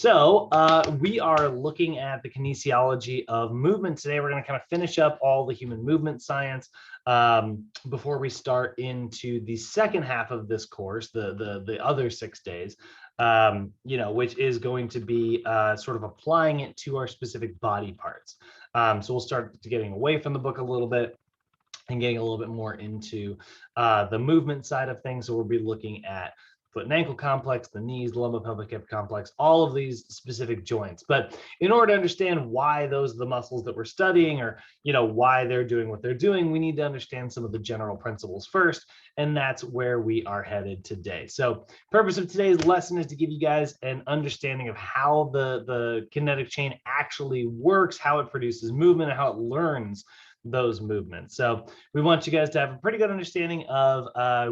We are looking at the kinesiology of movement today. We're going to kind of finish up all the human movement science before we start into the second half of this course, the other 6 days, which is going to be sort of applying it to our specific body parts. So we'll start getting away from the book a little bit and getting a little bit more into the movement side of things. So we'll be looking at foot and ankle complex, the knees, the lumbar-pelvic hip complex, all of these specific joints. But in order to understand why those are the muscles that we're studying, or why they're doing what they're doing, we need to understand some of the general principles first, and that's where we are headed today. So purpose of today's lesson is to give you guys an understanding of how the kinetic chain actually works, how it produces movement, and how it learns those movements. So we want you guys to have a pretty good understanding of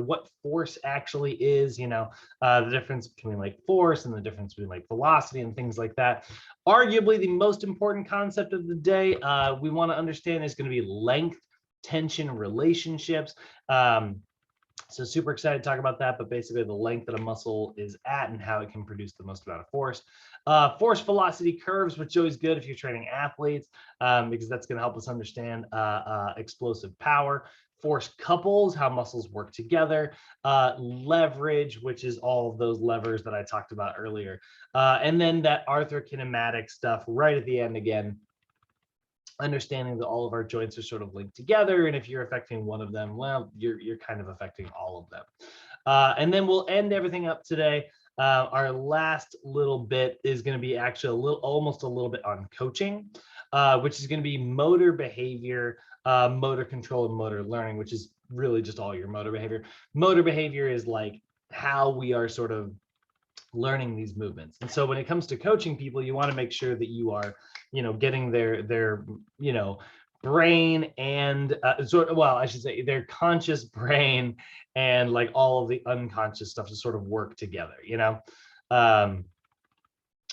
what force actually is, the difference between like force and the difference between like velocity and things like that. Arguably the most important concept of the day we want to understand is going to be length tension relationships. So super excited to talk about that, but basically the length that a muscle is at and how it can produce the most amount of force. Force velocity curves, which is always good if you're training athletes, because that's going to help us understand explosive power. Force couples, how muscles work together. Leverage, which is all of those levers that I talked about earlier. And then that arthrokinematics stuff right at the end again, understanding that all of our joints are sort of linked together, and if you're affecting one of them, well, you're kind of affecting all of them. And then we'll end everything up today. Our last little bit is going to be actually almost a little bit on coaching, which is going to be motor behavior, motor control, and motor learning, which is really just all your motor behavior. Motor behavior is like how we are sort of learning these movements. And so when it comes to coaching people, you want to make sure that you are, getting their brain and I should say their conscious brain and like all of the unconscious stuff to sort of work together,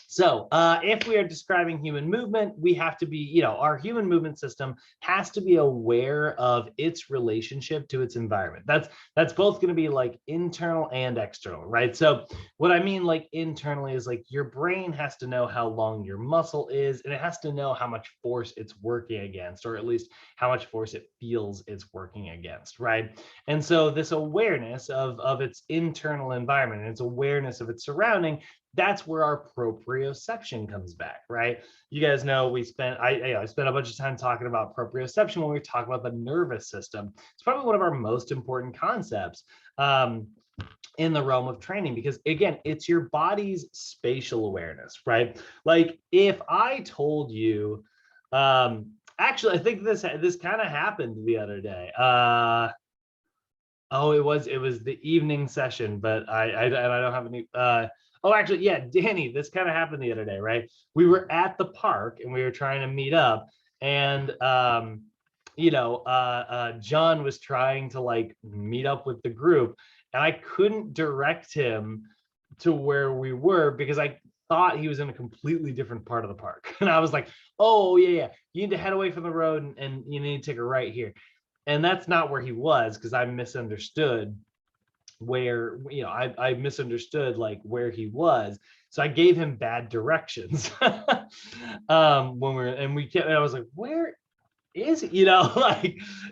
So if we are describing human movement, we have to be, our human movement system has to be aware of its relationship to its environment. That's both going to be like internal and external, right? So what I mean like internally is like your brain has to know how long your muscle is, and it has to know how much force it's working against, or at least how much force it feels it's working against, right? And so this awareness of its internal environment and its awareness of its surrounding, that's where our proprioception comes back, right? You guys know I spent a bunch of time talking about proprioception when we talk about the nervous system. It's probably one of our most important concepts in the realm of training, because again, it's your body's spatial awareness, right? Like if I told you, actually, I think this kind of happened the other day. It was the evening session, but I don't have any. Oh, actually, yeah, Danny, this kind of happened the other day, right? We were at the park and we were trying to meet up, and John was trying to like meet up with the group, and I couldn't direct him to where we were because I thought he was in a completely different part of the park. And I was like, oh yeah, you need to head away from the road and you need to take a right here. And that's not where he was, because I misunderstood where, I misunderstood like where he was. So I gave him bad directions and I was like, where is it?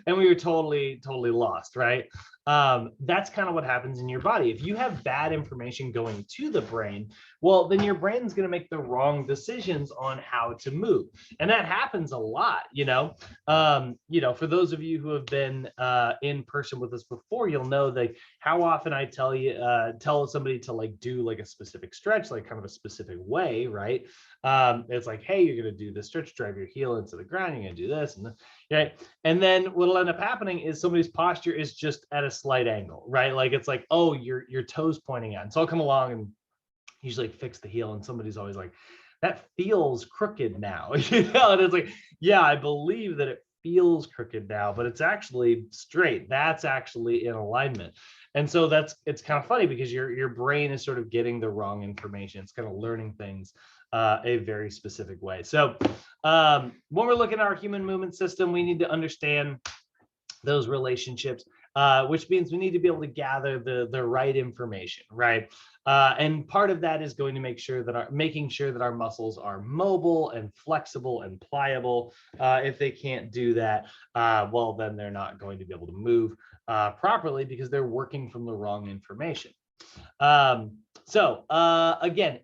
And we were totally lost, right? That's kind of what happens in your body. If you have bad information going to the brain, well, then your brain's going to make the wrong decisions on how to move. And that happens a lot, for those of you who have been in person with us before, you'll know that how often I tell somebody to like do like a specific stretch, like kind of a specific way, right? It's like, hey, you're going to do this stretch, drive your heel into the ground, you're going to do this and this, right? And then what'll end up happening is somebody's posture is just at a slight angle, right? Like it's like, oh, your toes pointing out. And so I'll come along and usually fix the heel, and somebody's always like, that feels crooked now. And it's like, yeah, I believe that it feels crooked now, but it's actually straight. That's actually in alignment. And so it's kind of funny because your brain is sort of getting the wrong information. It's kind of learning things a very specific way. So when we're looking at our human movement system, we need to understand those relationships. which means we need to be able to gather the right information, right? And part of that is going to making sure that our muscles are mobile and flexible and pliable. If they can't do that, well, then they're not going to be able to move properly because they're working from the wrong information. Again,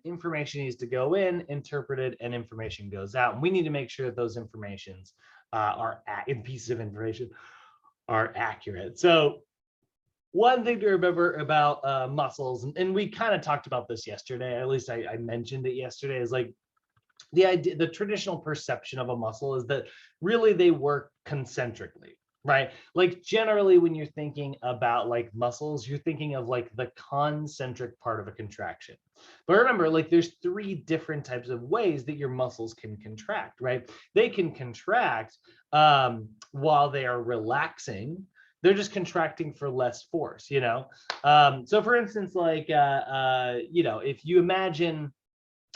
information needs to go in, interpreted, and information goes out. And we need to make sure that those informations pieces of information are accurate. So one thing to remember about muscles, and we kind of talked about this yesterday, at least I mentioned it yesterday, is like the traditional perception of a muscle is that really they work concentrically, right? Like generally when you're thinking about like muscles, you're thinking of like the concentric part of a contraction. But remember, like there's 3 different types of ways that your muscles can contract, right? They can contract while they are relaxing. They're just contracting for less force, you know? So for instance, like, you know, if you imagine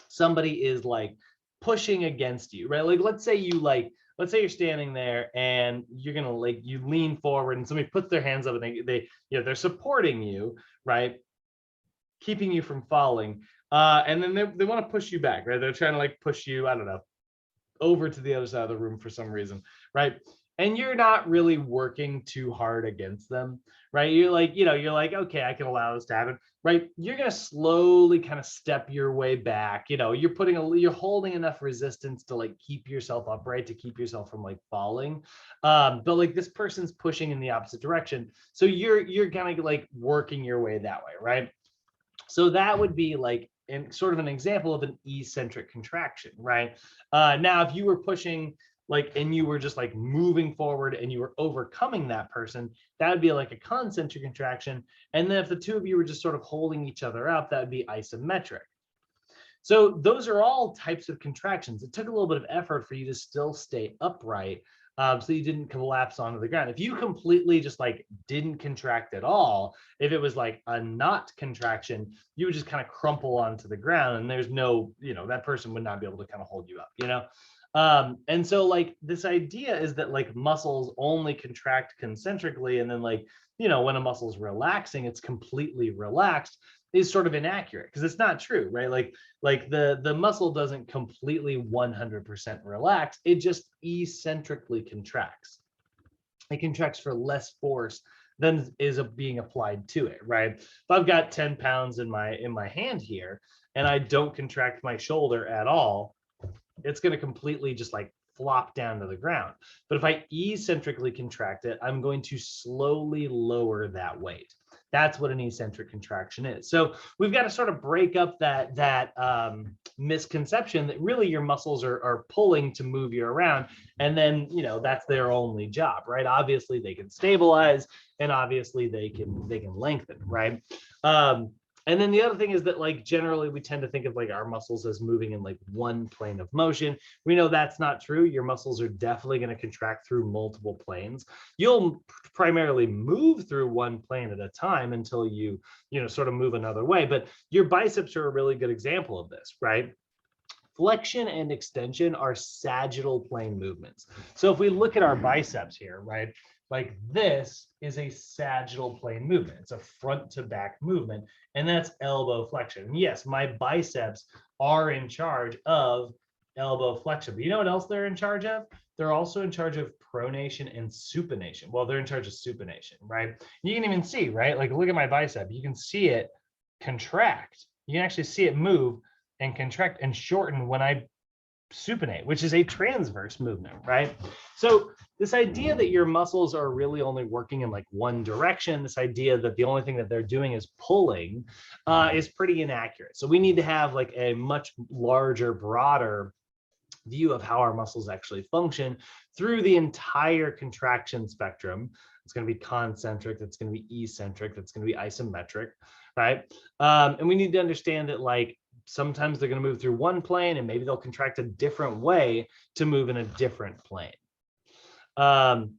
somebody is like pushing against you, right? Like, let's say you're standing there and you're going to like, you lean forward and somebody puts their hands up and they you know, they're supporting you, right? Keeping you from falling. And then they want to push you back, right? They're trying to like push you, I don't know, over to the other side of the room for some reason, right? And you're not really working too hard against them, right? You're like, you know, you're like, okay, I can allow this to happen, right? You're going to slowly kind of step your way back. You know, you're holding enough resistance to like keep yourself upright, to keep yourself from like falling. But like this person's pushing in the opposite direction. So you're kind of like working your way that way, right? So that would be like sort of an example of an eccentric contraction, right? Now, if you were pushing like, and you were just like moving forward and you were overcoming that person, that would be like a concentric contraction. And then if the 2 of you were just sort of holding each other up, that would be isometric. So those are all types of contractions. It took a little bit of effort for you to still stay upright, so you didn't collapse onto the ground. If you completely just like didn't contract at all, if it was like a not contraction, you would just kind of crumple onto the ground and there's no, you know, that person would not be able to kind of hold you up, you know? And so like this idea is that like muscles only contract concentrically, and then like, you know, when a muscle is relaxing, it's completely relaxed, is sort of inaccurate because it's not true, right? Like the muscle doesn't completely 100% relax. It just eccentrically contracts. It contracts for less force than is being applied to it, right? If I've got 10 pounds in my hand here and I don't contract my shoulder at all, it's going to completely just like flop down to the ground. But if I eccentrically contract it, I'm going to slowly lower that weight. That's what an eccentric contraction is. So we've got to sort of break up that misconception that really your muscles are pulling to move you around, and then, you know, that's their only job, right? Obviously they can stabilize, and obviously they can lengthen, right? And then the other thing is that like generally we tend to think of like our muscles as moving in like one plane of motion. We know that's not true. Your muscles are definitely going to contract through multiple planes. You'll primarily move through one plane at a time until you know, sort of move another way. But your biceps are a really good example of this, right? Flexion and extension are sagittal plane movements. So if we look at our biceps here, right? Like this is a sagittal plane movement. It's a front to back movement, and that's elbow flexion. Yes, my biceps are in charge of elbow flexion. But you know what else they're in charge of? They're also in charge of pronation and supination. Well, they're in charge of supination, right? You can even see, right? Like look at my bicep. You can see it contract. You can actually see it move and contract and shorten when I supinate, which is a transverse movement, right? So this idea that your muscles are really only working in like one direction, this idea that the only thing that they're doing is pulling, is pretty inaccurate. So we need to have like a much larger, broader view of how our muscles actually function through the entire contraction spectrum. It's going to be concentric, it's going to be eccentric, it's going to be isometric, right? And we need to understand that like sometimes they're going to move through one plane and maybe they'll contract a different way to move in a different plane. First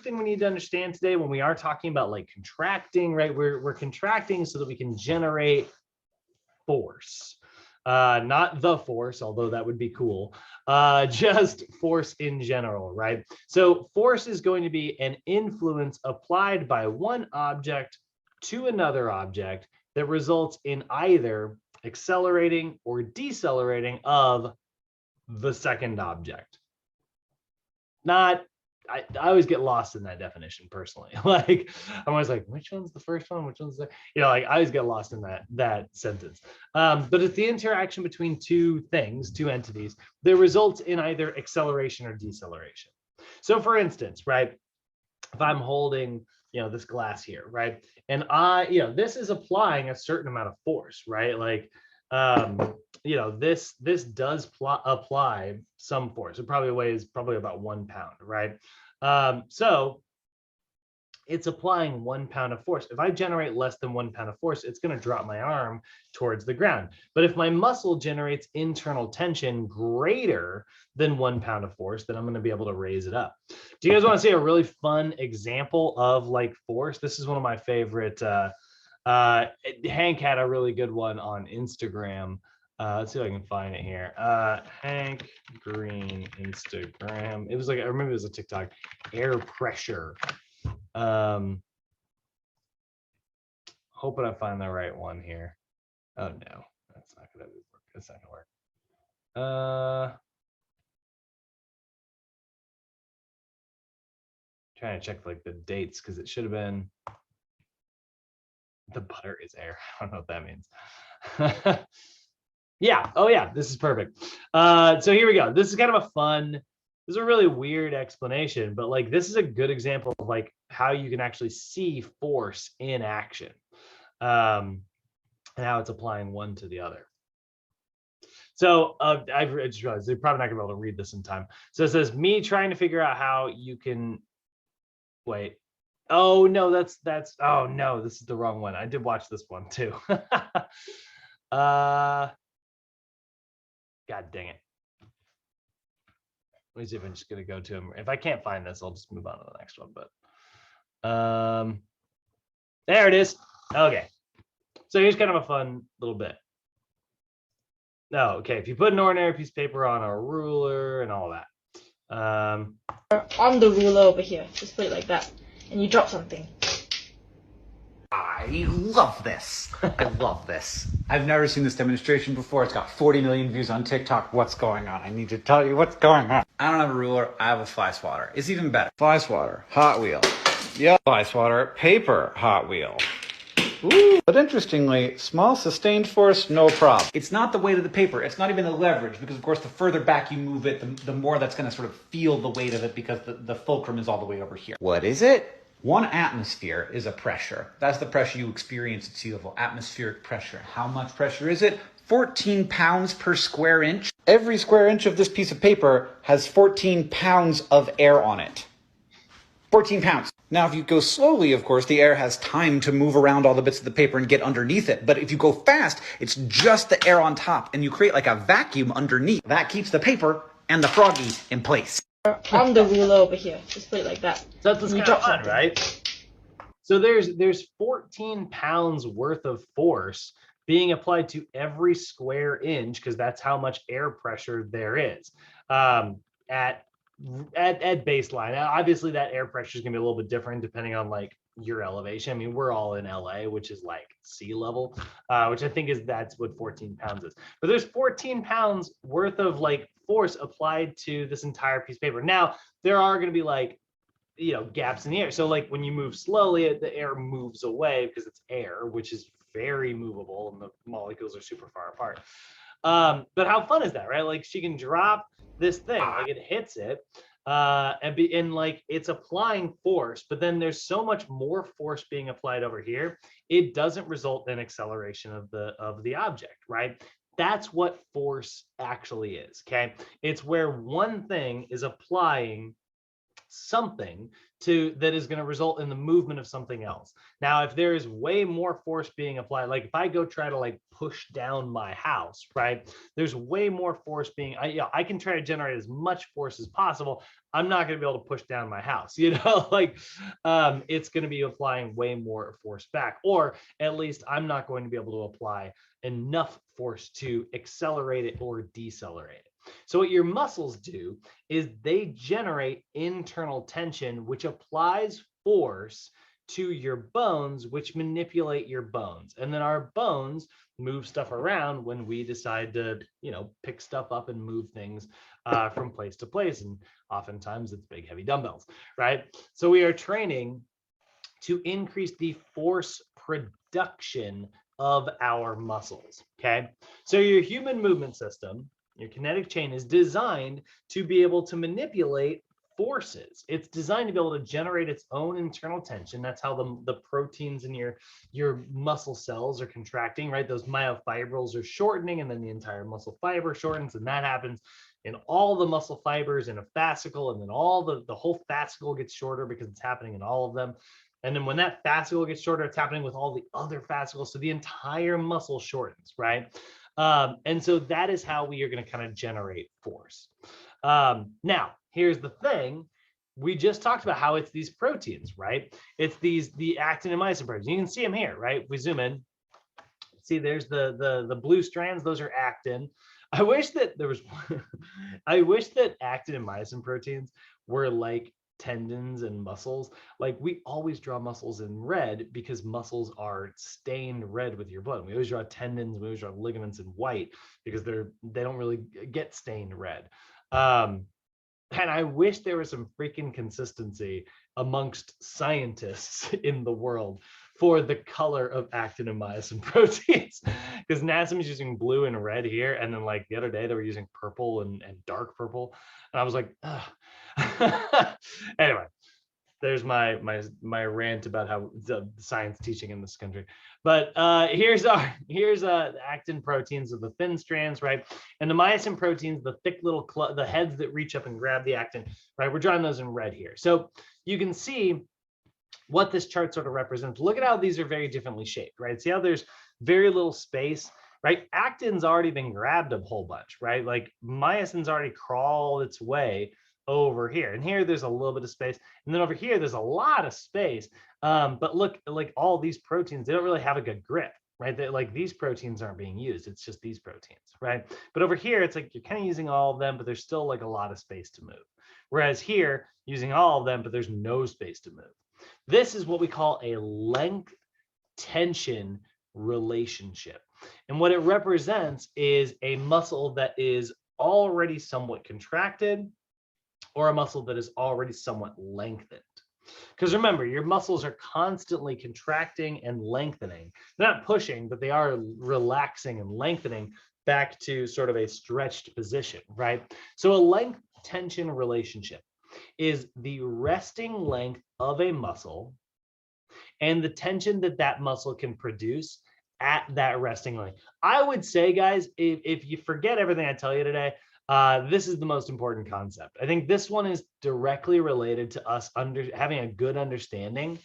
thing we need to understand today when we are talking about like contracting, right? We're contracting so that we can generate force. not the force, although that would be cool, just force in general, right? So force is going to be an influence applied by one object to another object that results in either accelerating or decelerating of the second object. Not, I always get lost in that definition personally. Like I'm always like, which one's the first one? Which one's the, like I always get lost in that sentence. But it's the interaction between two things, two entities that results in either acceleration or deceleration. So for instance, right, if I'm holding, this glass here, right, and this is applying a certain amount of force, right, like, this does apply some force. It probably weighs about 1 pound, right? So it's applying 1 pound of force. If I generate less than 1 pound of force, it's going to drop my arm towards the ground. But if my muscle generates internal tension greater than 1 pound of force, then I'm going to be able to raise it up. Do you guys want to see a really fun example of like force? This is one of my favorite. Hank had a really good one on Instagram. Let's see if I can find it here. Hank Green Instagram. It was like, I remember it was a TikTok, air pressure. Hoping I find the right one here. Oh no, that's not gonna work. That's not gonna work. Trying to check like the dates because it should have been. The butter is air. I don't know what that means. Yeah. Oh yeah, this is perfect. So here we go. This is kind of a fun. This is a really weird explanation, but like this is a good example of like how you can actually see force in action, and how it's applying one to the other. So I just realized they're probably not gonna be able to read this in time. So it says me trying to figure out how you can wait. Oh no, that's oh no, this is the wrong one. I did watch this one too. God dang it. Let me see if I'm just gonna go to him. If I can't find this, I'll just move on to the next one. But there it is. Okay. So here's kind of a fun little bit. No, okay. If you put an ordinary piece of paper on a ruler and all that. On the ruler over here, just put it like that, and you drop something. I love this. I love this. I've never seen this demonstration before. It's got 40 million views on TikTok. What's going on? I need to tell you what's going on. I don't have a ruler. I have a fly swatter. It's even better. Fly swatter, Hot Wheel. Yep. Fly swatter, paper, Hot Wheel. Ooh. But interestingly, small sustained force, no problem. It's not the weight of the paper. It's not even the leverage, because of course the further back you move it, the more that's going to sort of feel the weight of it, because the fulcrum is all the way over here. What is it? 1 atmosphere is a pressure. That's the pressure you experience at sea level. Atmospheric pressure. How much pressure is it? 14 pounds per square inch. Every square inch of this piece of paper has 14 pounds of air on it. 14 pounds. Now, if you go slowly, of course, the air has time to move around all the bits of the paper and get underneath it. But if you go fast, it's just the air on top, and you create like a vacuum underneath. That keeps the paper and the froggy in place. On the ruler over here, just put it like that. So that's kind of fun, right? So there's 14 pounds worth of force being applied to every square inch, because that's how much air pressure there is at baseline. Now, obviously that air pressure is gonna be a little bit different depending on like your elevation. I mean, we're all in LA, which is like sea level, which I think that's what 14 pounds is. But there's 14 pounds worth of like force applied to this entire piece of paper. Now, there are going to be like, gaps in the air. So like when you move slowly, the air moves away because it's air, which is very movable and the molecules are super far apart. But how fun is that, right? Like she can drop this thing, like it hits it, and like it's applying force, but then there's so much more force being applied over here, it doesn't result in acceleration of the object, right? That's what force actually is. Okay, it's where one thing is applying something that is going to result in the movement of something else. Now, if there is way more force being applied, like if I go try to like push down my house, right? There's way more force being, I can try to generate as much force as possible. I'm not going to be able to push down my house, like it's going to be applying way more force back, or at least I'm not going to be able to apply enough force to accelerate it or decelerate it. So what your muscles do is they generate internal tension, which applies force to your bones, which manipulate your bones. And then our bones move stuff around when we decide to, pick stuff up and move things from place to place. And oftentimes it's big, heavy dumbbells, right? So we are training to increase the force production of our muscles, okay? So your human movement system, your kinetic chain, is designed to be able to manipulate forces. It's designed to be able to generate its own internal tension. That's how the proteins in your muscle cells are contracting, right? Those myofibrils are shortening, and then the entire muscle fiber shortens, and that happens in all the muscle fibers in a fascicle, and then all the whole fascicle gets shorter because it's happening in all of them. And then when that fascicle gets shorter, it's happening with all the other fascicles. So the entire muscle shortens, right? And so that is how we are going to kind of generate force. Now, here's the thing. We just talked about how it's these proteins, right? It's the actin and myosin proteins. You can see them here, right? If we zoom in, see there's the blue strands. Those are actin. I wish that I wish that actin and myosin proteins were like tendons and muscles. Like we always draw muscles in red because muscles are stained red with your blood. We always draw tendons, we always draw ligaments in white because they don't really get stained red. And I wish there was some freaking consistency amongst scientists in the world for the color of actin and myosin proteins, because NASM is using blue and red here, and then like the other day they were using purple and dark purple, and I was like, anyway, there's my rant about how the science teaching in this country. But here's the actin proteins of the thin strands, right? And the myosin proteins, the thick little the heads that reach up and grab the actin, right? We're drawing those in red here. So you can see what this chart sort of represents. Look at how these are very differently shaped, right? See how there's very little space, right? Actin's already been grabbed a whole bunch, right? Like myosin's already crawled its way over here, and here there's a little bit of space, and then over here there's a lot of space. But look, like all these proteins, they don't really have a good grip, right? Like these proteins aren't being used. It's just these proteins, right? But over here, it's like you're kind of using all of them, but there's still like a lot of space to move. Whereas here, using all of them, but there's no space to move. This is what we call a length tension relationship. And what it represents is a muscle that is already somewhat contracted or a muscle that is already somewhat lengthened. Because remember, your muscles are constantly contracting and lengthening. They're not pushing, but they are relaxing and lengthening back to sort of a stretched position, right? So a length tension relationship is the resting length of a muscle and the tension that muscle can produce at that resting length. I would say, guys, if you forget everything I tell you today, this is the most important concept. I think this one is directly related to us having a good understanding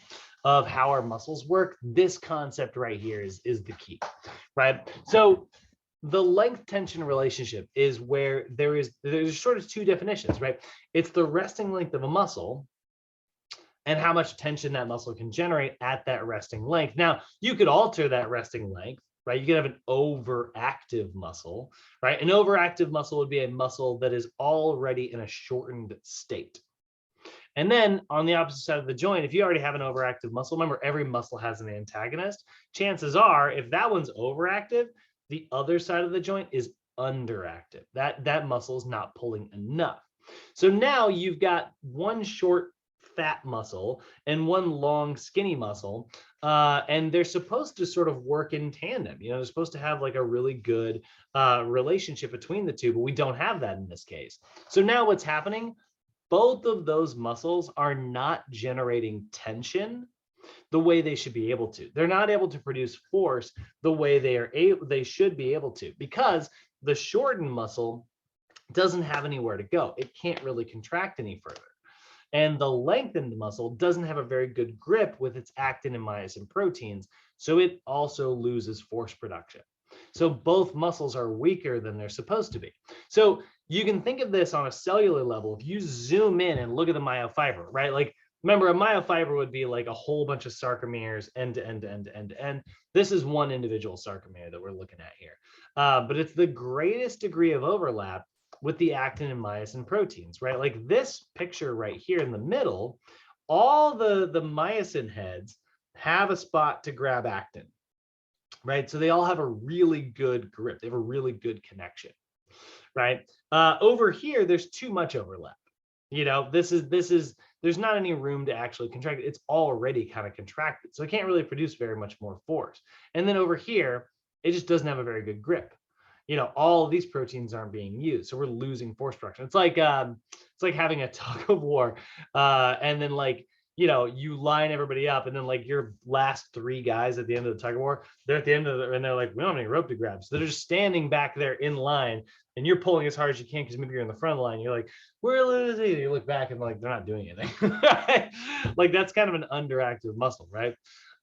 of how our muscles work. This concept right here is the key, right? So the length tension relationship is where there's sort of two definitions, right? It's the resting length of a muscle and how much tension that muscle can generate at that resting length. Now, you could alter that resting length, right? You could have an overactive muscle, right? An overactive muscle would be a muscle that is already in a shortened state. And then on the opposite side of the joint, if you already have an overactive muscle, remember every muscle has an antagonist. Chances are, if that one's overactive, the other side of the joint is underactive. That muscle is not pulling enough. So now you've got one short fat muscle and one long skinny muscle, and they're supposed to sort of work in tandem. They're supposed to have like a really good relationship between the two, but we don't have that in this case. So now what's happening? Both of those muscles are not generating tension the way they should be able to. They're not able to produce force the way they should be able to, because the shortened muscle doesn't have anywhere to go. It can't really contract any further. And the lengthened muscle doesn't have a very good grip with its actin and myosin proteins, so it also loses force production. So both muscles are weaker than they're supposed to be. So you can think of this on a cellular level. If you zoom in and look at the myofiber, right? Like, remember, a myofiber would be like a whole bunch of sarcomeres end to end to end to end to end. This is one individual sarcomere that we're looking at here. But it's the greatest degree of overlap with the actin and myosin proteins, right? Like this picture right here in the middle, all the myosin heads have a spot to grab actin, right? So they all have a really good grip. They have a really good connection, right? Over here, there's too much overlap. You know, there's not any room to actually contract. It's already kind of contracted. So it can't really produce very much more force. And then over here, it just doesn't have a very good grip. You know, all of these proteins aren't being used. So we're losing force production. It's like having a tug of war. And then like, you know, you line everybody up, and then like your last three guys at the end of the tug of war, they're at the end of it, and they're like, we don't have any rope to grab. So they're just standing back there in line, and you're pulling as hard as you can because maybe you're in the front of the line. You're like, we're losing. You look back and like they're not doing anything. Like that's kind of an underactive muscle, right?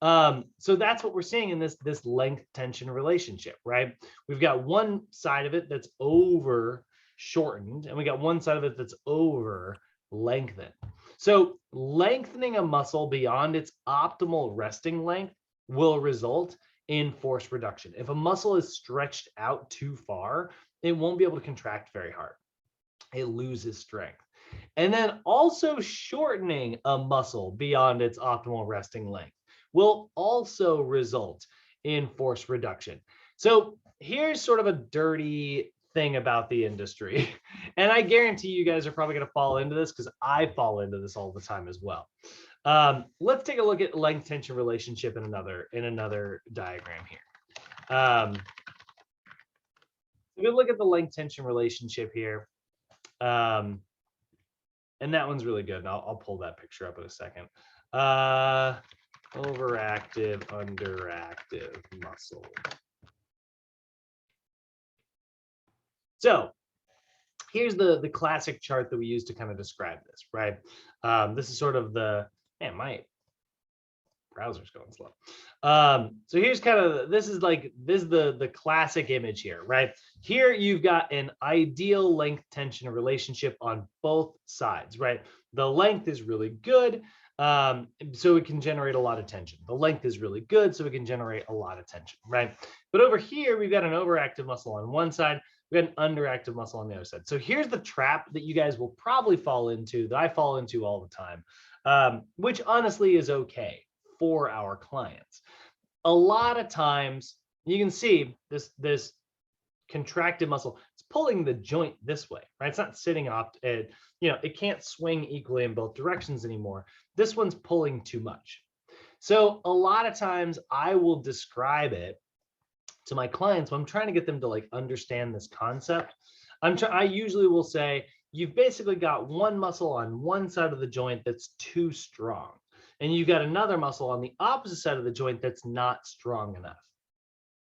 So that's what we're seeing in this length tension relationship, right? We've got one side of it that's over shortened, and we got one side of it that's over lengthened. So lengthening a muscle beyond its optimal resting length will result in force reduction. If a muscle is stretched out too far, it won't be able to contract very hard. It loses strength. And then also shortening a muscle beyond its optimal resting length will also result in force reduction. So here's sort of a dirty thing about the industry. And I guarantee you guys are probably going to fall into this because I fall into this all the time as well. Let's take a look at length tension relationship in another diagram here. We'll look at the length tension relationship here. And that one's really good. And I'll pull that picture up in a second. Overactive, underactive muscle. So here's the classic chart that we use to kind of describe this, right? This is sort of my browser's going slow. So here's kind of, this is the classic image here, right? Here you've got an ideal length tension relationship on both sides, right? The length is really good, so it can generate a lot of tension. The length is really good, so it can generate a lot of tension, right? But over here, we've got an overactive muscle on one side, we got an underactive muscle on the other side. So here's the trap that you guys will probably fall into, that I fall into all the time, which honestly is okay for our clients. A lot of times you can see this contracted muscle, it's pulling the joint this way, right? It's not sitting up, it can't swing equally in both directions anymore. This one's pulling too much. So a lot of times I will describe it to my clients when I'm trying to get them to like understand this concept. I usually will say, you've basically got one muscle on one side of the joint that's too strong, and you've got another muscle on the opposite side of the joint that's not strong enough,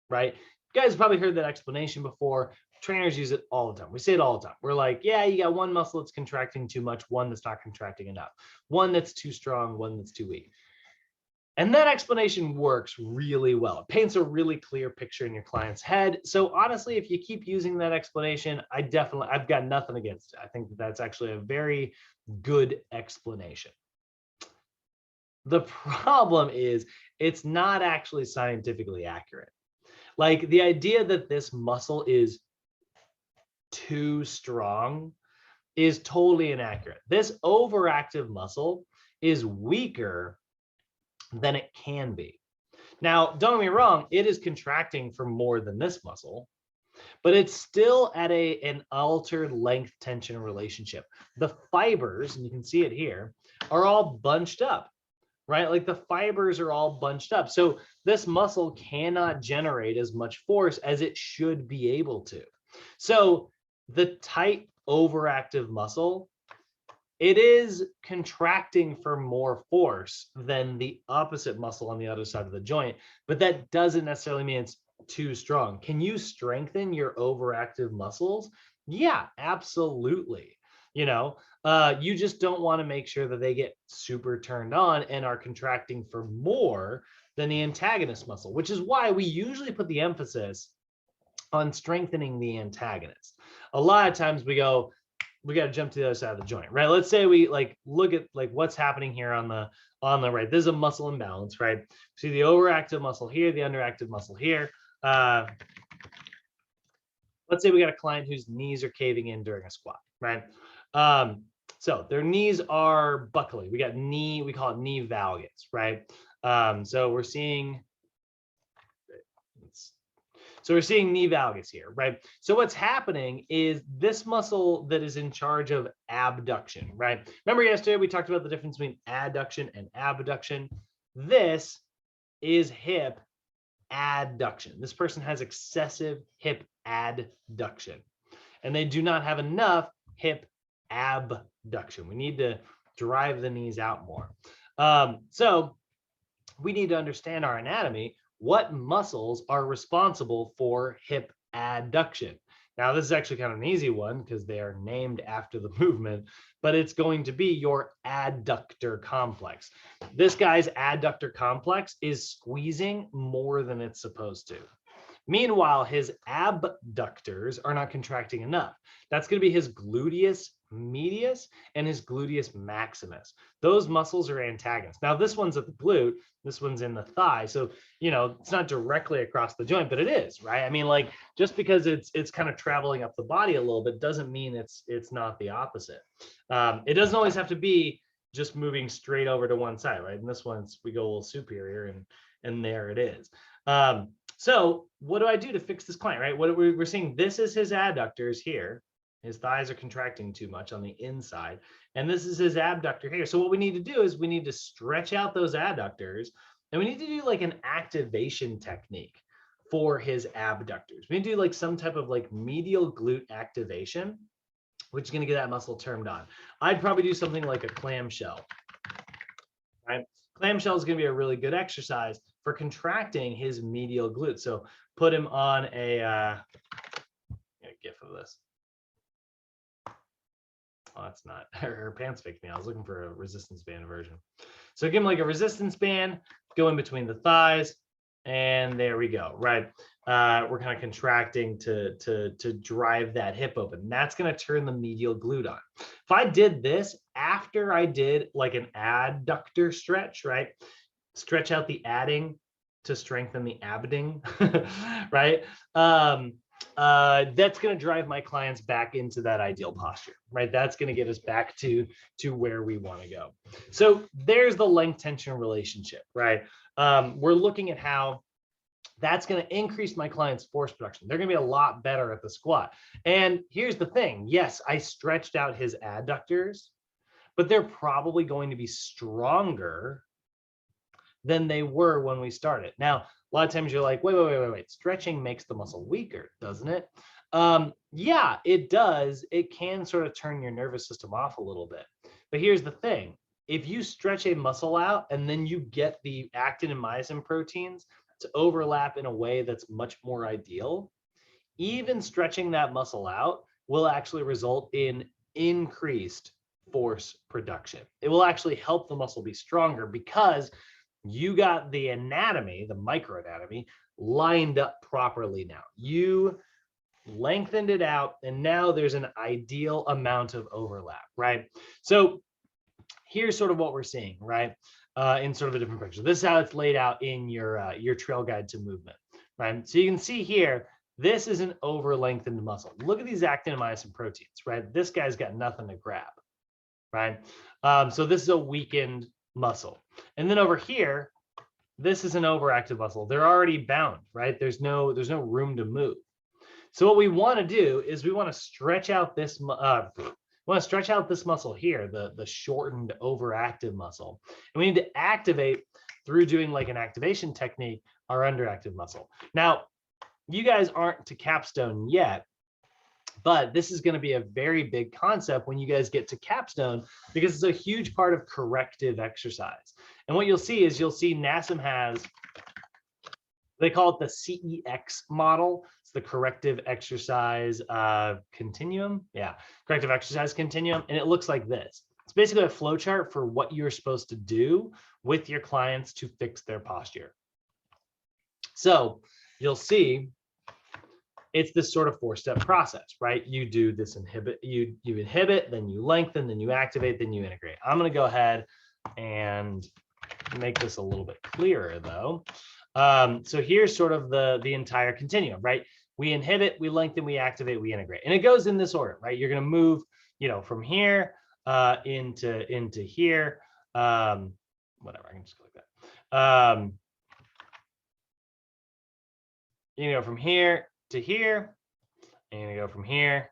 right? You guys have probably heard that explanation before. Trainers use it all the time. We say it all the time. We're like, yeah, you got one muscle that's contracting too much, one that's not contracting enough, one that's too strong, one that's too weak. And that explanation works really well. It paints a really clear picture in your client's head. So honestly, if you keep using that explanation, I've got nothing against it. I think that's actually a very good explanation. The problem is it's not actually scientifically accurate. Like the idea that this muscle is too strong is totally inaccurate. This overactive muscle is weaker than it can be. Now, don't get me wrong, it is contracting for more than this muscle, but it's still at an altered length tension relationship. The fibers, and you can see it here, are all bunched up, right? Like the fibers are all bunched up. So this muscle cannot generate as much force as it should be able to. So the tight overactive muscle, it is contracting for more force than the opposite muscle on the other side of the joint, but that doesn't necessarily mean it's too strong. Can you strengthen your overactive muscles? Yeah, absolutely. You just don't want to make sure that they get super turned on and are contracting for more than the antagonist muscle, which is why we usually put the emphasis on strengthening the antagonist. A lot of times we got to jump to the other side of the joint, right? Let's say we look at what's happening here on the right. This is a muscle imbalance, right? See the overactive muscle here, the underactive muscle here. Let's say we got a client whose knees are caving in during a squat, right? So their knees are buckling. We got knee, we call it knee valgus, right? So we're seeing knee valgus here, right? So what's happening is this muscle that is in charge of abduction, right? Remember yesterday we talked about the difference between adduction and abduction. This is hip adduction. This person has excessive hip adduction, and they do not have enough hip abduction. We need to drive the knees out more. So we need to understand our anatomy. What muscles are responsible for hip adduction? Now, this is actually kind of an easy one because they are named after the movement, but it's going to be your adductor complex. This guy's adductor complex is squeezing more than it's supposed to. Meanwhile, his abductors are not contracting enough. That's going to be his gluteus medius and his gluteus maximus. Those muscles are antagonists. Now, this one's at the glute, this one's in the thigh. So, it's not directly across the joint, but it is, right? I mean, just because it's kind of traveling up the body a little bit doesn't mean it's not the opposite. It doesn't always have to be just moving straight over to one side, right? And this one's, we go a little superior and there it is. So what do I do to fix this client, right? What we're seeing, this is his adductors here. His thighs are contracting too much on the inside. And this is his abductor here. So what we need to do is we need to stretch out those adductors, and we need to do like an activation technique for his abductors. We need to do like some type of like medial glute activation, which is going to get that muscle turned on. I'd probably do something like a clamshell, right? Clamshell is going to be a really good exercise for contracting his medial glute. So put him on a GIF of this. Oh, that's not, her pants faked me. I was looking for a resistance band version. So give him like a resistance band, go in between the thighs, and there we go, right? We're kind of contracting to drive that hip open. That's going to turn the medial glute on. If I did this after I did like an adductor stretch, right? Stretch out the adding to strengthen the abding, right? That's going to drive my clients back into that ideal posture, right? That's going to get us back to where we want to go. So there's the length tension relationship, right? We're looking at how that's going to increase my client's force production. They're going to be a lot better at the squat. And here's the thing. Yes, I stretched out his adductors, but they're probably going to be stronger than they were when we started. Now, a lot of times you're like, wait. Stretching makes the muscle weaker, doesn't it? Yeah, it does. It can sort of turn your nervous system off a little bit. But here's the thing. If you stretch a muscle out and then you get the actin and myosin proteins to overlap in a way that's much more ideal, even stretching that muscle out will actually result in increased force production. It will actually help the muscle be stronger because you got the anatomy, the microanatomy, lined up properly now. You lengthened it out, and now there's an ideal amount of overlap, right? So here's sort of what we're seeing, right? In sort of a different picture. This is how it's laid out in your trail guide to movement, right? So you can see here, this is an over-lengthened muscle. Look at these actin and myosin proteins, right? This guy's got nothing to grab, right? So this is a weakened muscle. And then over here, this is an overactive muscle. They're already bound, right? There's no room to move. So what we want to do is we want to stretch out this muscle here, the shortened overactive muscle. And we need to activate through doing like an activation technique, our underactive muscle. Now, you guys aren't to capstone yet, but this is going to be a very big concept when you guys get to capstone because it's a huge part of corrective exercise. And what you'll see is NASM has They call it the CEX model. It's the corrective exercise continuum. Yeah, corrective exercise continuum. And it looks like this. It's basically a flow chart for what you're supposed to do with your clients to fix their posture. So you'll see it's this sort of 4-step process, right? You do this inhibit, you inhibit, then you lengthen, then you activate, then you integrate. I'm going to go ahead and make this a little bit clearer though. So here's sort of the entire continuum, right? We inhibit, we lengthen, we activate, we integrate, and it goes in this order, right? You're going to move, from here into here, whatever. I can just click that. From here to here, and you're gonna go from here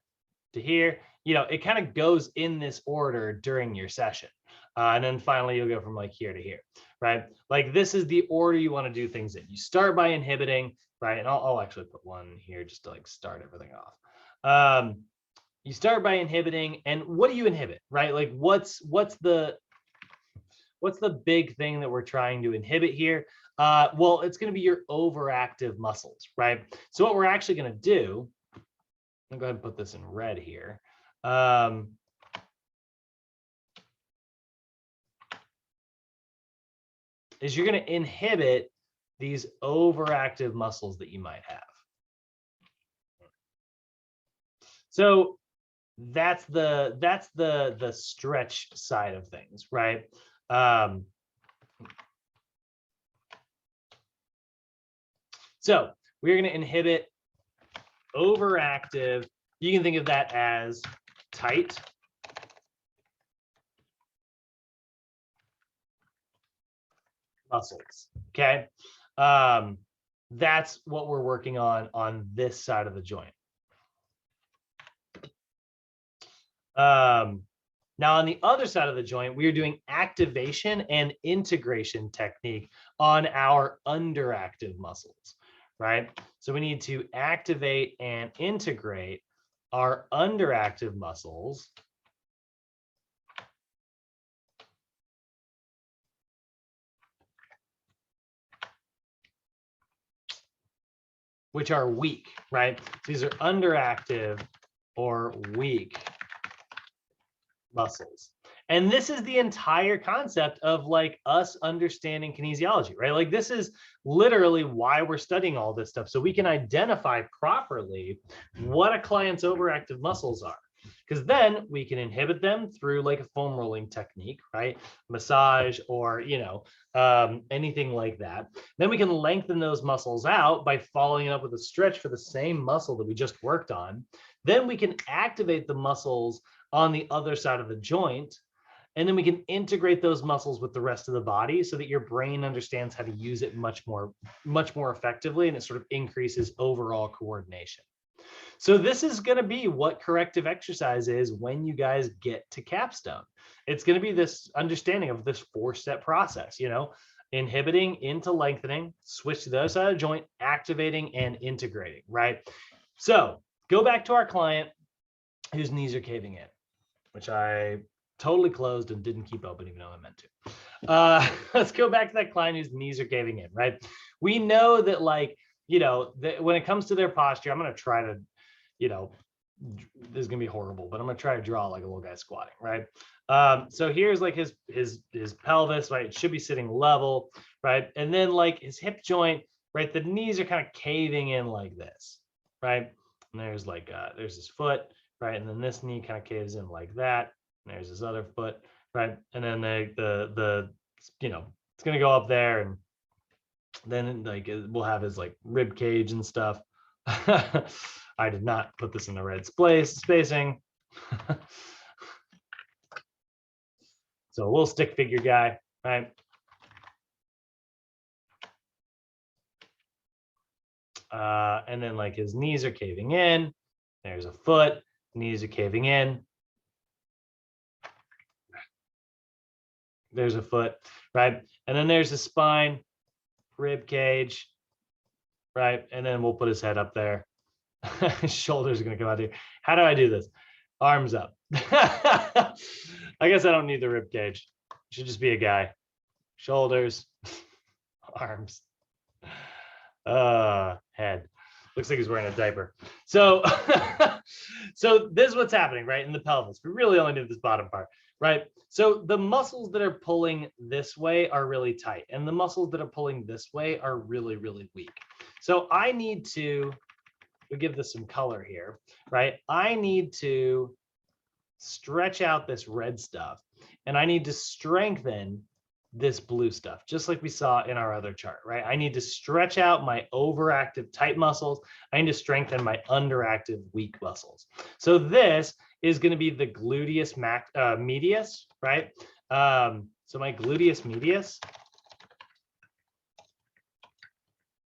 to here. It kind of goes in this order during your session. And then finally, you'll go from like here to here, right? Like this is the order you want to do things in. You start by inhibiting, right? And I'll actually put one here just to like start everything off. You start by inhibiting, and what do you inhibit, right? Like what's the big thing that we're trying to inhibit here? Well, it's going to be your overactive muscles, right? So what we're actually going to do, I'll go ahead and put this in red here. Is you're going to inhibit these overactive muscles that you might have. So that's the stretch side of things, right? So we're going to inhibit overactive. You can think of that as tight muscles. Okay. That's what we're working on this side of the joint. Now, on the other side of the joint, we are doing activation and integration technique on our underactive muscles, right? So we need to activate and integrate our underactive muscles, which are weak, right? So these are underactive or weak muscles. And this is the entire concept of like us understanding kinesiology, right? Like this is literally why we're studying all this stuff, so we can identify properly what a client's overactive muscles are, because then we can inhibit them through like a foam rolling technique, right? Massage or anything like that. Then we can lengthen those muscles out by following it up with a stretch for the same muscle that we just worked on. Then we can activate the muscles on the other side of the joint, and then we can integrate those muscles with the rest of the body so that your brain understands how to use it much more effectively, and it sort of increases overall coordination. So this is going to be what corrective exercise is when you guys get to capstone. It's going to be this understanding of this 4-step process, inhibiting into lengthening, switch to the other side of the joint, activating and integrating, right? So go back to our client whose knees are caving in, which I totally closed and didn't keep open even though I meant to. Let's go back to that client whose knees are caving in, right? We know that when it comes to their posture, I'm going to try to, this is going to be horrible, but I'm going to try to draw like a little guy squatting, right? So here's like his pelvis, right? It should be sitting level, right? And then like his hip joint, right? The knees are kind of caving in like this, right? And there's like, there's his foot, right? And then this knee kind of caves in like that. And there's his other foot, right? And then the it's going to go up there, and then like we'll have his like rib cage and stuff. I did not put this in the red spacing. So a little stick figure guy, right? And then like his knees are caving in. There's a foot, knees are caving in. There's a foot, right? And then there's the spine, rib cage, right? And then we'll put his head up there. His shoulders are going to come out here. How do I do this? Arms up. I guess I don't need the rib cage. It should just be a guy. Shoulders, arms. Head. Looks like he's wearing a diaper. So, so this is what's happening, right, in the pelvis. We really only do this bottom part, right? So the muscles that are pulling this way are really tight, and the muscles that are pulling this way are really, really weak. So I need to, we give this some color here, right? I need to stretch out this red stuff, and I need to strengthen this blue stuff, just like we saw in our other chart, right? I need to stretch out my overactive tight muscles. I need to strengthen my underactive weak muscles. So this is going to be the gluteus medius, right? So my gluteus medius,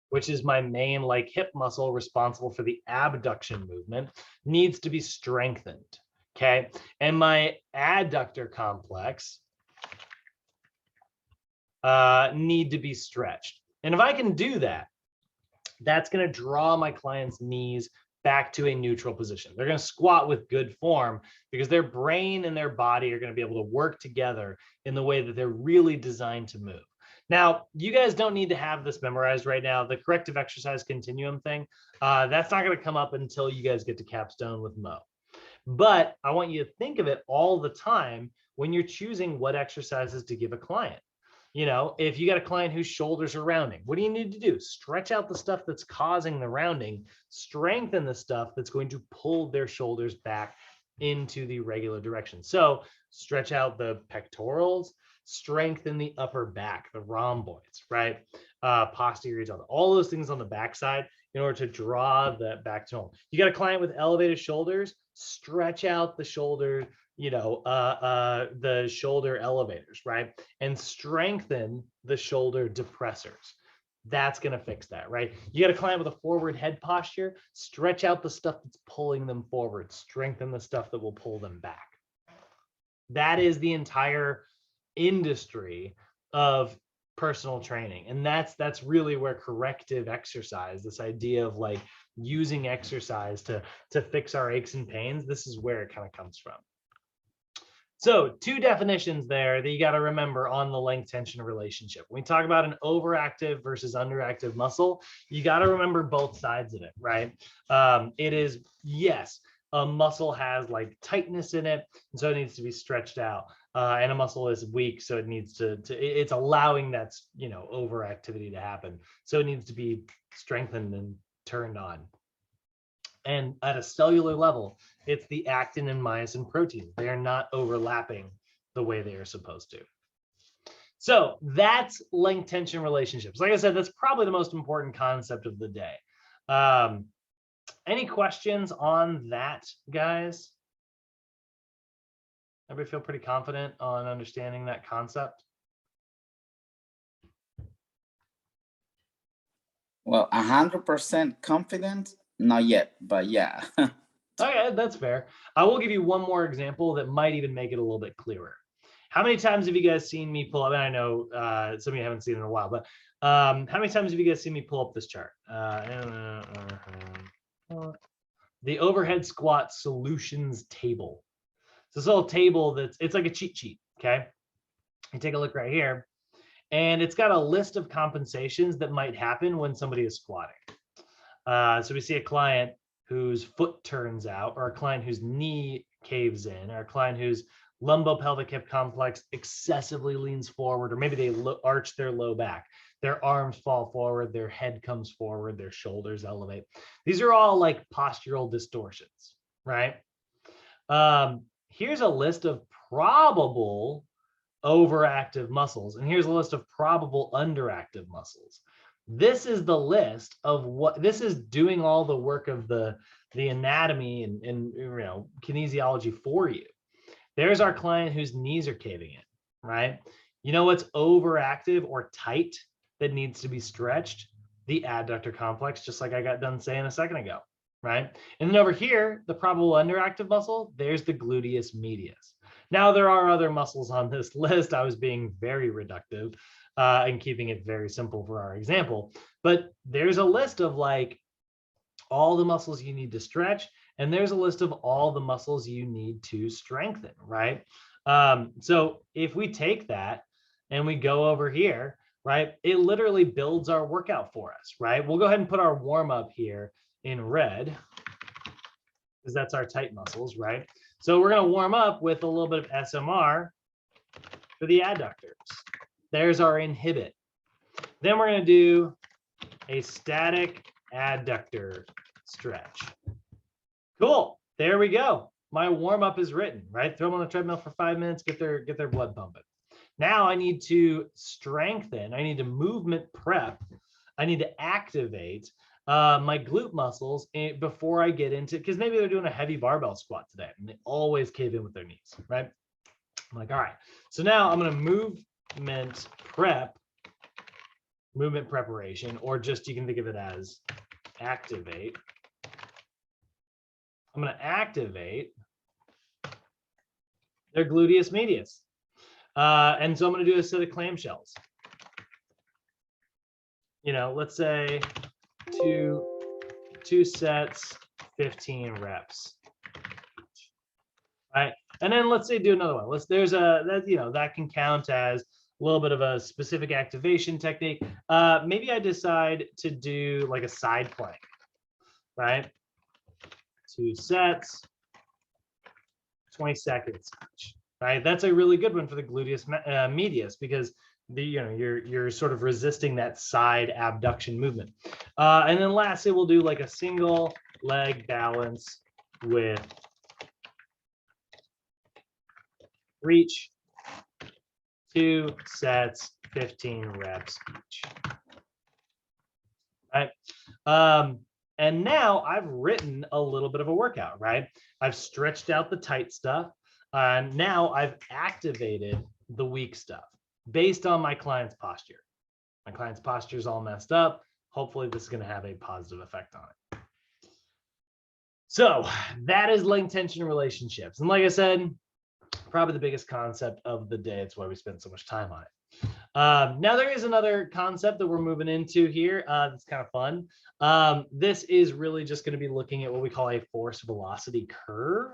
which is my main like hip muscle responsible for the abduction movement, needs to be strengthened. Okay, and my adductor complex need to be stretched. And if I can do that, that's going to draw my client's knees back to a neutral position. They're going to squat with good form because their brain and their body are going to be able to work together in the way that they're really designed to move. Now, you guys don't need to have this memorized right now. The corrective exercise continuum thing, that's not going to come up until you guys get to capstone with Mo. But I want you to think of it all the time when you're choosing what exercises to give a client. You know, if you got a client whose shoulders are rounding, what do you need to do? Stretch out the stuff that's causing the rounding, strengthen the stuff that's going to pull their shoulders back into the regular direction. So stretch out the pectorals, strengthen the upper back, the rhomboids, right? Posterior, all those things on the backside in order to draw that back to normal. You got a client with elevated shoulders, stretch out the shoulder, you know, the shoulder elevators, right? And strengthen the shoulder depressors. That's going to fix that, right? You got a client with a forward head posture, stretch out the stuff that's pulling them forward, strengthen the stuff that will pull them back. That is the entire industry of personal training. And that's really where corrective exercise, this idea of like using exercise to fix our aches and pains, this is where it kind of comes from. So 2 definitions there that you got to remember on the length tension relationship. When we talk about an overactive versus underactive muscle, you got to remember both sides of it, right? It is, yes, a muscle has like tightness in it, and so it needs to be stretched out. And a muscle is weak, so it needs to it's allowing that, you know, overactivity to happen. So it needs to be strengthened and turned on. And at a cellular level, it's the actin and myosin proteins. They are not overlapping the way they are supposed to. So that's length tension relationships. Like I said, that's probably the most important concept of the day. Any questions on that, guys? Everybody feel pretty confident on understanding that concept? Well, 100% confident, not yet, but yeah. Okay, that's fair. I will give you one more example that might even make it a little bit clearer. How many times have you guys seen me pull up? And I know some of you haven't seen it in a while, but how many times have you guys seen me pull up this chart? The overhead squat solutions table. So this little table it's like a cheat sheet, okay? You take a look right here, and it's got a list of compensations that might happen when somebody is squatting. So we see a client whose foot turns out, or a client whose knee caves in, or a client whose lumbopelvic hip complex excessively leans forward, or maybe they arch their low back. Their arms fall forward, their head comes forward, their shoulders elevate. These are all like postural distortions, right? Here's a list of probable overactive muscles, and here's a list of probable underactive muscles. This is the list of what this is doing all the work of the anatomy and you know, kinesiology for you. There's our client whose knees are caving in, right? You know what's overactive or tight that needs to be stretched? The adductor complex, just like I got done saying a second ago, right? And then over here, the probable underactive muscle, there's the gluteus medius. Now, there are other muscles on this list. I was being very reductive and keeping it very simple for our example, but there's a list of like all the muscles you need to stretch, and there's a list of all the muscles you need to strengthen, right? So if we take that and we go over here, right? It literally builds our workout for us, right? We'll go ahead and put our warm up here in red because that's our tight muscles, right? So we're going to warm up with a little bit of SMR for the adductors. There's our inhibit. Then we're going to do a static adductor stretch. Cool. There we go. My warm up is written, right? Throw them on the treadmill for 5 minutes, get their blood pumping. Now I need to strengthen. I need to movement prep. I need to activate my glute muscles before I get into, because maybe they're doing a heavy barbell squat today and they always cave in with their knees, right? I'm like, all right. So now I'm going to movement preparation, or just you can think of it as activate. I'm going to activate their gluteus medius. And so I'm going to do a set of clamshells. You know, let's say two sets, 15 reps. Right. And then let's say do another one. That can count as a little bit of a specific activation technique. Maybe I decide to do like a side plank, right? 2 sets, 20 seconds each, right? That's a really good one for the gluteus medius because you're sort of resisting that side abduction movement. And then lastly, we'll do like a single leg balance with reach, 2 sets, 15 reps each. Right. And now I've written a little bit of a workout, right? I've stretched out the tight stuff. And now I've activated the weak stuff based on my client's posture. My client's posture is all messed up. Hopefully this is going to have a positive effect on it. So that is length tension relationships. And like I said, probably the biggest concept of the day. It's why we spend so much time on it. Now there is another concept that we're moving into here. That's kind of fun. This is really just going to be looking at what we call a force velocity curve.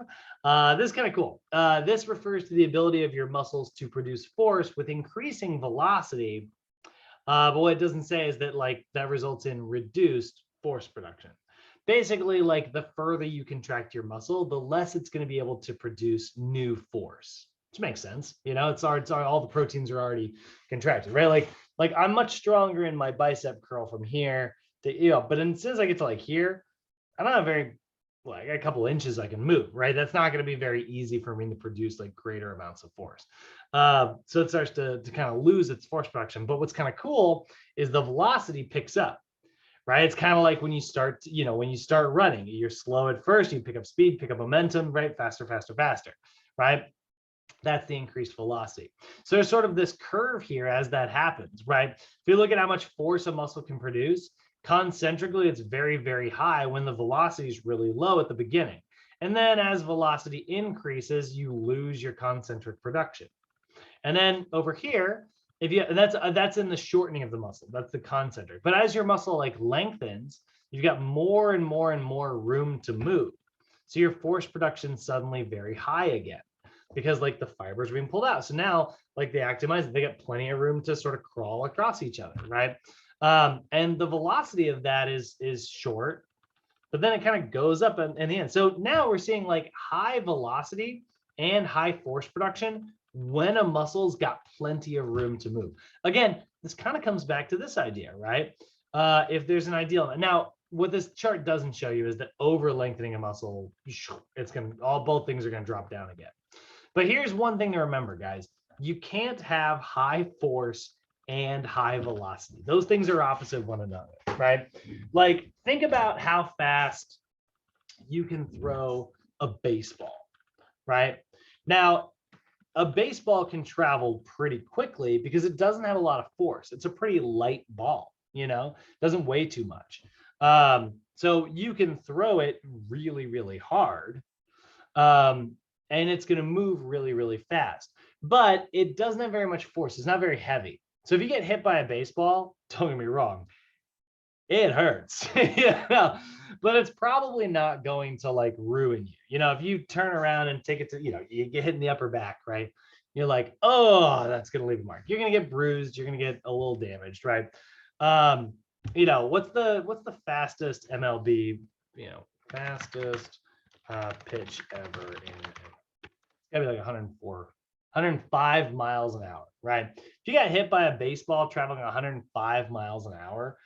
This is kind of cool. This refers to the ability of your muscles to produce force with increasing velocity. But what it doesn't say is that that results in reduced force production. Basically, like the further you contract your muscle, the less it's going to be able to produce new force. Which makes sense. You know, it's all the proteins are already contracted, right? Like I'm much stronger in my bicep curl from here to, but as soon as I get to like here, I don't have I got a couple inches I can move, right? That's not going to be very easy for me to produce like greater amounts of force. So it starts to kind of lose its force production. But what's kind of cool is the velocity picks up, right? It's kind of like when you start running, you're slow at first, you pick up speed, pick up momentum, right? Faster, faster, faster, right? That's the increased velocity. So there's sort of this curve here as that happens, right? If you look at how much force a muscle can produce, concentrically, it's very, very high when the velocity is really low at the beginning. And then as velocity increases, you lose your concentric production. And then over here, that's in the shortening of the muscle, that's the concentric. But as your muscle lengthens, you've got more and more and more room to move. So your force production is suddenly very high again, because the fibers are being pulled out. So now the actinize, they got plenty of room to sort of crawl across each other, right? And the velocity of that is short, but then it kind of goes up in the end. So now we're seeing high velocity and high force production when a muscle's got plenty of room to move. Again, this kind of comes back to this idea, right? If there's an ideal. Now, what this chart doesn't show you is that over lengthening a muscle, both things are going to drop down again. But here's one thing to remember, guys. You can't have high force and high velocity. Those things are opposite of one another, right? Think about how fast you can throw a baseball, right? Now, a baseball can travel pretty quickly because it doesn't have a lot of force. It's a pretty light ball, doesn't weigh too much. So you can throw it really, really hard. And it's going to move really, really fast, but it doesn't have very much force. It's not very heavy. So if you get hit by a baseball, don't get me wrong, it hurts, but it's probably not going to ruin you. If you turn around and take it to, you get hit in the upper back, right? you're like, oh, that's going to leave a mark. You're going to get bruised. You're going to get a little damaged, right? You know, what's the fastest MLB, you know, fastest pitch ever in, it's gotta be like 105 miles an hour, right? If you got hit by a baseball traveling 105 miles an hour,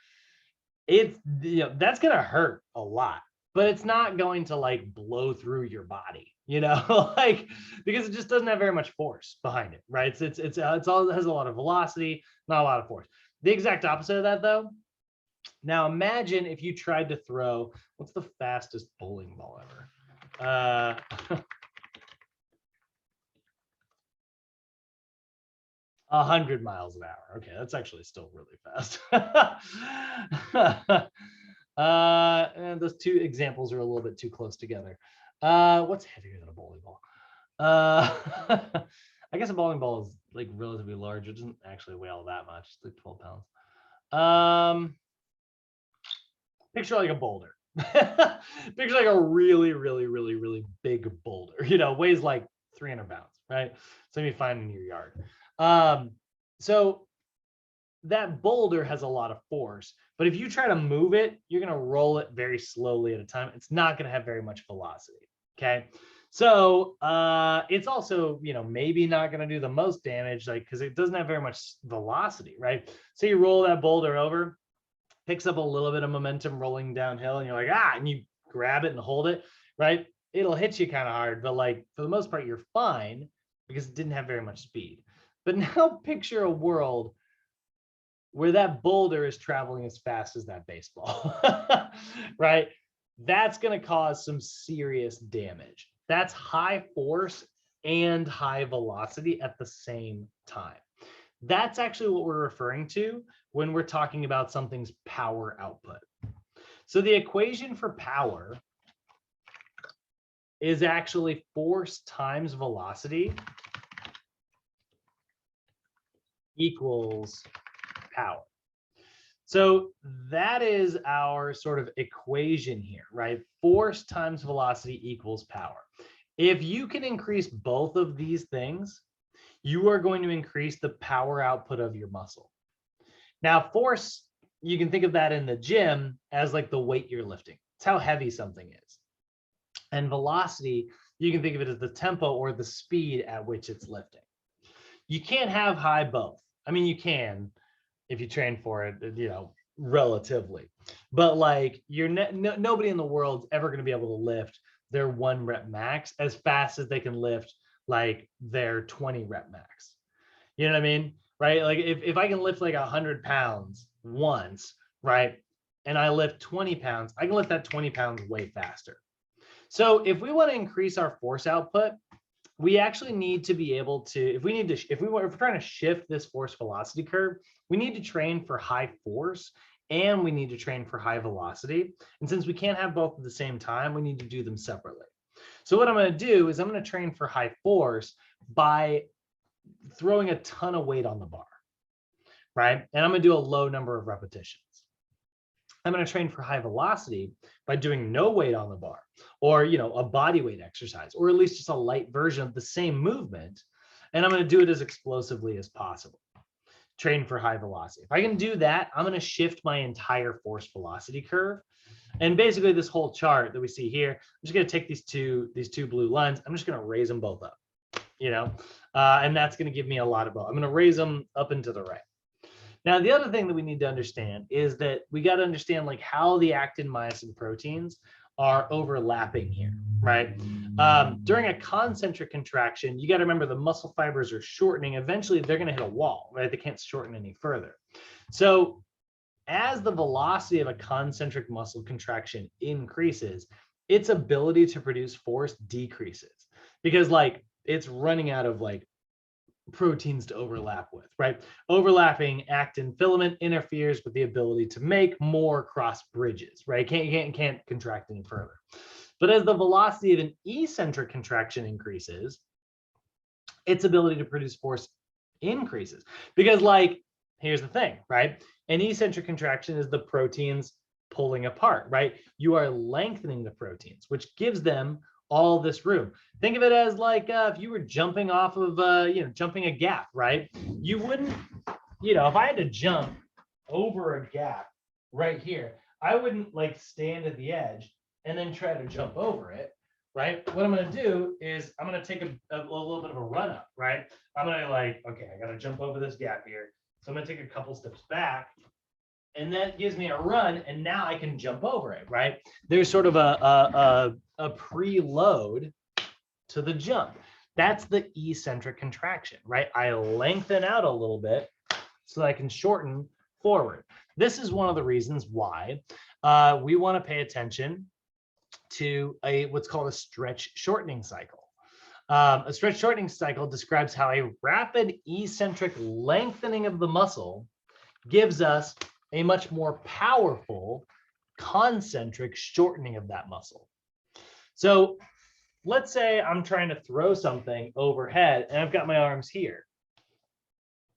it's, you know, that's gonna hurt a lot, but it's not going to like blow through your body, you know, like, because it just doesn't have very much force behind it, right? It's all, it has a lot of velocity, not a lot of force. The exact opposite of that though. Now imagine if you tried to throw, what's the fastest bowling ball ever? 100 miles an hour. Okay, that's actually still really fast. And those two examples are a little bit too close together. What's heavier than a bowling ball? I guess a bowling ball is like relatively large. It doesn't actually weigh all that much. It's like 12 pounds. Picture like a boulder. Picture like a really, really, really, really big boulder. You know, weighs like 300 pounds, right? So you find in your yard. So that boulder has a lot of force, but if you try to move it, you're going to roll it very slowly at a time. It's not going to have very much velocity. Okay. So it's also, you know, maybe not going to do the most damage, like, because it doesn't have very much velocity, right? So you roll that boulder over, picks up a little bit of momentum rolling downhill, and you're like, ah, and you grab it and hold it, right? It'll hit you kind of hard, but like for the most part, you're fine because it didn't have very much speed. But now picture a world where that boulder is traveling as fast as that baseball, right? That's going to cause some serious damage. That's high force and high velocity at the same time. That's actually what we're referring to when we're talking about something's power output. So the equation for power is actually force times velocity equals power. So that is our sort of equation here, right? Force times velocity equals power. If you can increase both of these things, you are going to increase the power output of your muscle. Now, force, you can think of that in the gym as like the weight you're lifting. It's how heavy something is. And velocity, you can think of it as the tempo or the speed at which it's lifting. You can't have high both. I mean, you can if you train for it, you know, relatively. But like nobody in the world's ever going to be able to lift their 1 rep max as fast as they can lift like their 20 rep max. You know what I mean? Right? Like if I can lift like 100 pounds once, right? And I lift 20 pounds, I can lift that 20 pounds way faster. So if we want to increase our force output, we actually need to be able to, if we're trying to shift this force velocity curve, we need to train for high force and we need to train for high velocity. And since we can't have both at the same time, we need to do them separately. So what I'm going to do is I'm going to train for high force by throwing a ton of weight on the bar, right? And I'm going to do a low number of repetitions. I'm going to train for high velocity by doing no weight on the bar, or, you know, a body weight exercise, or at least just a light version of the same movement. And I'm going to do it as explosively as possible. Train for high velocity. If I can do that, I'm going to shift my entire force velocity curve. And basically this whole chart that we see here, I'm just going to take these two blue lines. I'm just going to raise them both up, you know, and that's going to give me a lot of both. I'm going to raise them up and to the right. Now, the other thing that we need to understand is that we got to understand like how the actin myosin proteins are overlapping here, right? During a concentric contraction, you got to remember the muscle fibers are shortening. Eventually, they're going to hit a wall, right? They can't shorten any further. So as the velocity of a concentric muscle contraction increases, its ability to produce force decreases because like it's running out of like proteins to overlap with, right? Overlapping actin filament interferes with the ability to make more cross bridges, right? Can't contract any further. But as the velocity of an eccentric contraction increases, its ability to produce force increases. Because like, here's the thing, right? An eccentric contraction is the proteins pulling apart, right? You are lengthening the proteins, which gives them all this room. Think of it as like if you were jumping off of, jumping a gap, right? You wouldn't, if I had to jump over a gap right here, I wouldn't like stand at the edge and then try to jump over it, right? What I'm going to do is I'm going to take a little bit of a run up, right? I'm going to like, okay, I got to jump over this gap here. So I'm going to take a couple steps back, and that gives me a run, and now I can jump over it, right? There's sort of a preload to the jump. That's the eccentric contraction, right? I lengthen out a little bit so that I can shorten forward. This is one of the reasons why we want to pay attention to what's called a stretch shortening cycle. A stretch shortening cycle describes how a rapid eccentric lengthening of the muscle gives us a much more powerful concentric shortening of that muscle. So let's say I'm trying to throw something overhead and I've got my arms here.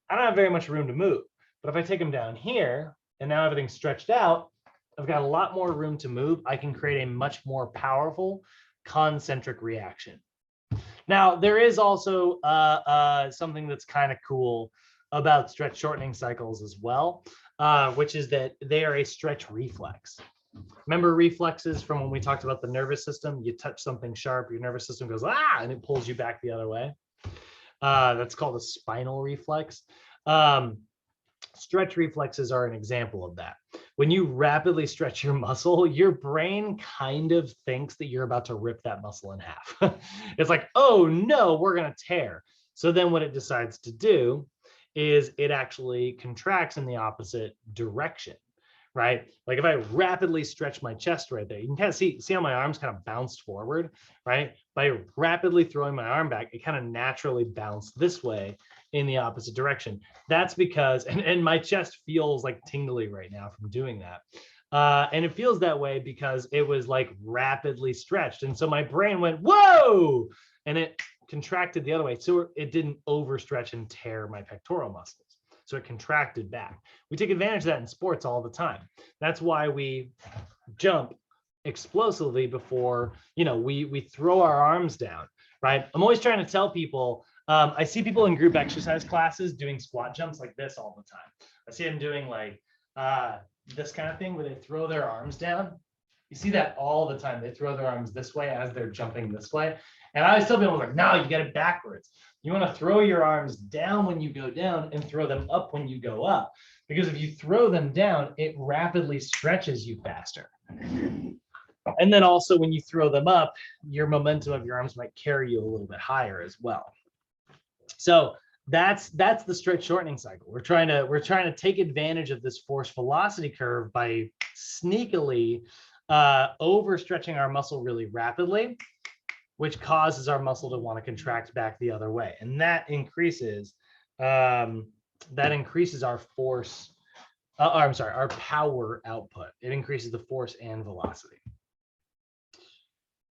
I don't have very much room to move, but if I take them down here and now everything's stretched out, I've got a lot more room to move. I can create a much more powerful concentric reaction. Now, there is also something that's kind of cool about stretch shortening cycles as well, which is that they are a stretch reflex. Remember reflexes from when we talked about the nervous system? You touch something sharp, your nervous system goes, ah, and it pulls you back the other way. That's called a spinal reflex. Stretch reflexes are an example of that. When you rapidly stretch your muscle, your brain kind of thinks that you're about to rip that muscle in half. It's like, oh no, we're going to tear. So then what it decides to do is it actually contracts in the opposite direction, right? Like if I rapidly stretch my chest right there, you can kind of see how my arms kind of bounced forward, right? By rapidly throwing my arm back, it kind of naturally bounced this way in the opposite direction. That's because, and my chest feels like tingly right now from doing that. And it feels that way because it was like rapidly stretched. And so my brain went, whoa, and it contracted the other way. So it didn't overstretch and tear my pectoral muscles. So it contracted back. We take advantage of that in sports all the time. That's why we jump explosively before, we throw our arms down, right? I'm always trying to tell people, I see people in group exercise classes doing squat jumps like this all the time. I see them doing like this kind of thing where they throw their arms down. You see that all the time. They throw their arms this way as they're jumping this way. And I always tell people, like, no, you get it backwards. You want to throw your arms down when you go down and throw them up when you go up. Because if you throw them down, it rapidly stretches you faster. And then also when you throw them up, your momentum of your arms might carry you a little bit higher as well. So that's the stretch shortening cycle. We're trying to take advantage of this force velocity curve by sneakily overstretching our muscle really rapidly, which causes our muscle to want to contract back the other way, and that increases our force. Our power output. It increases the force and velocity.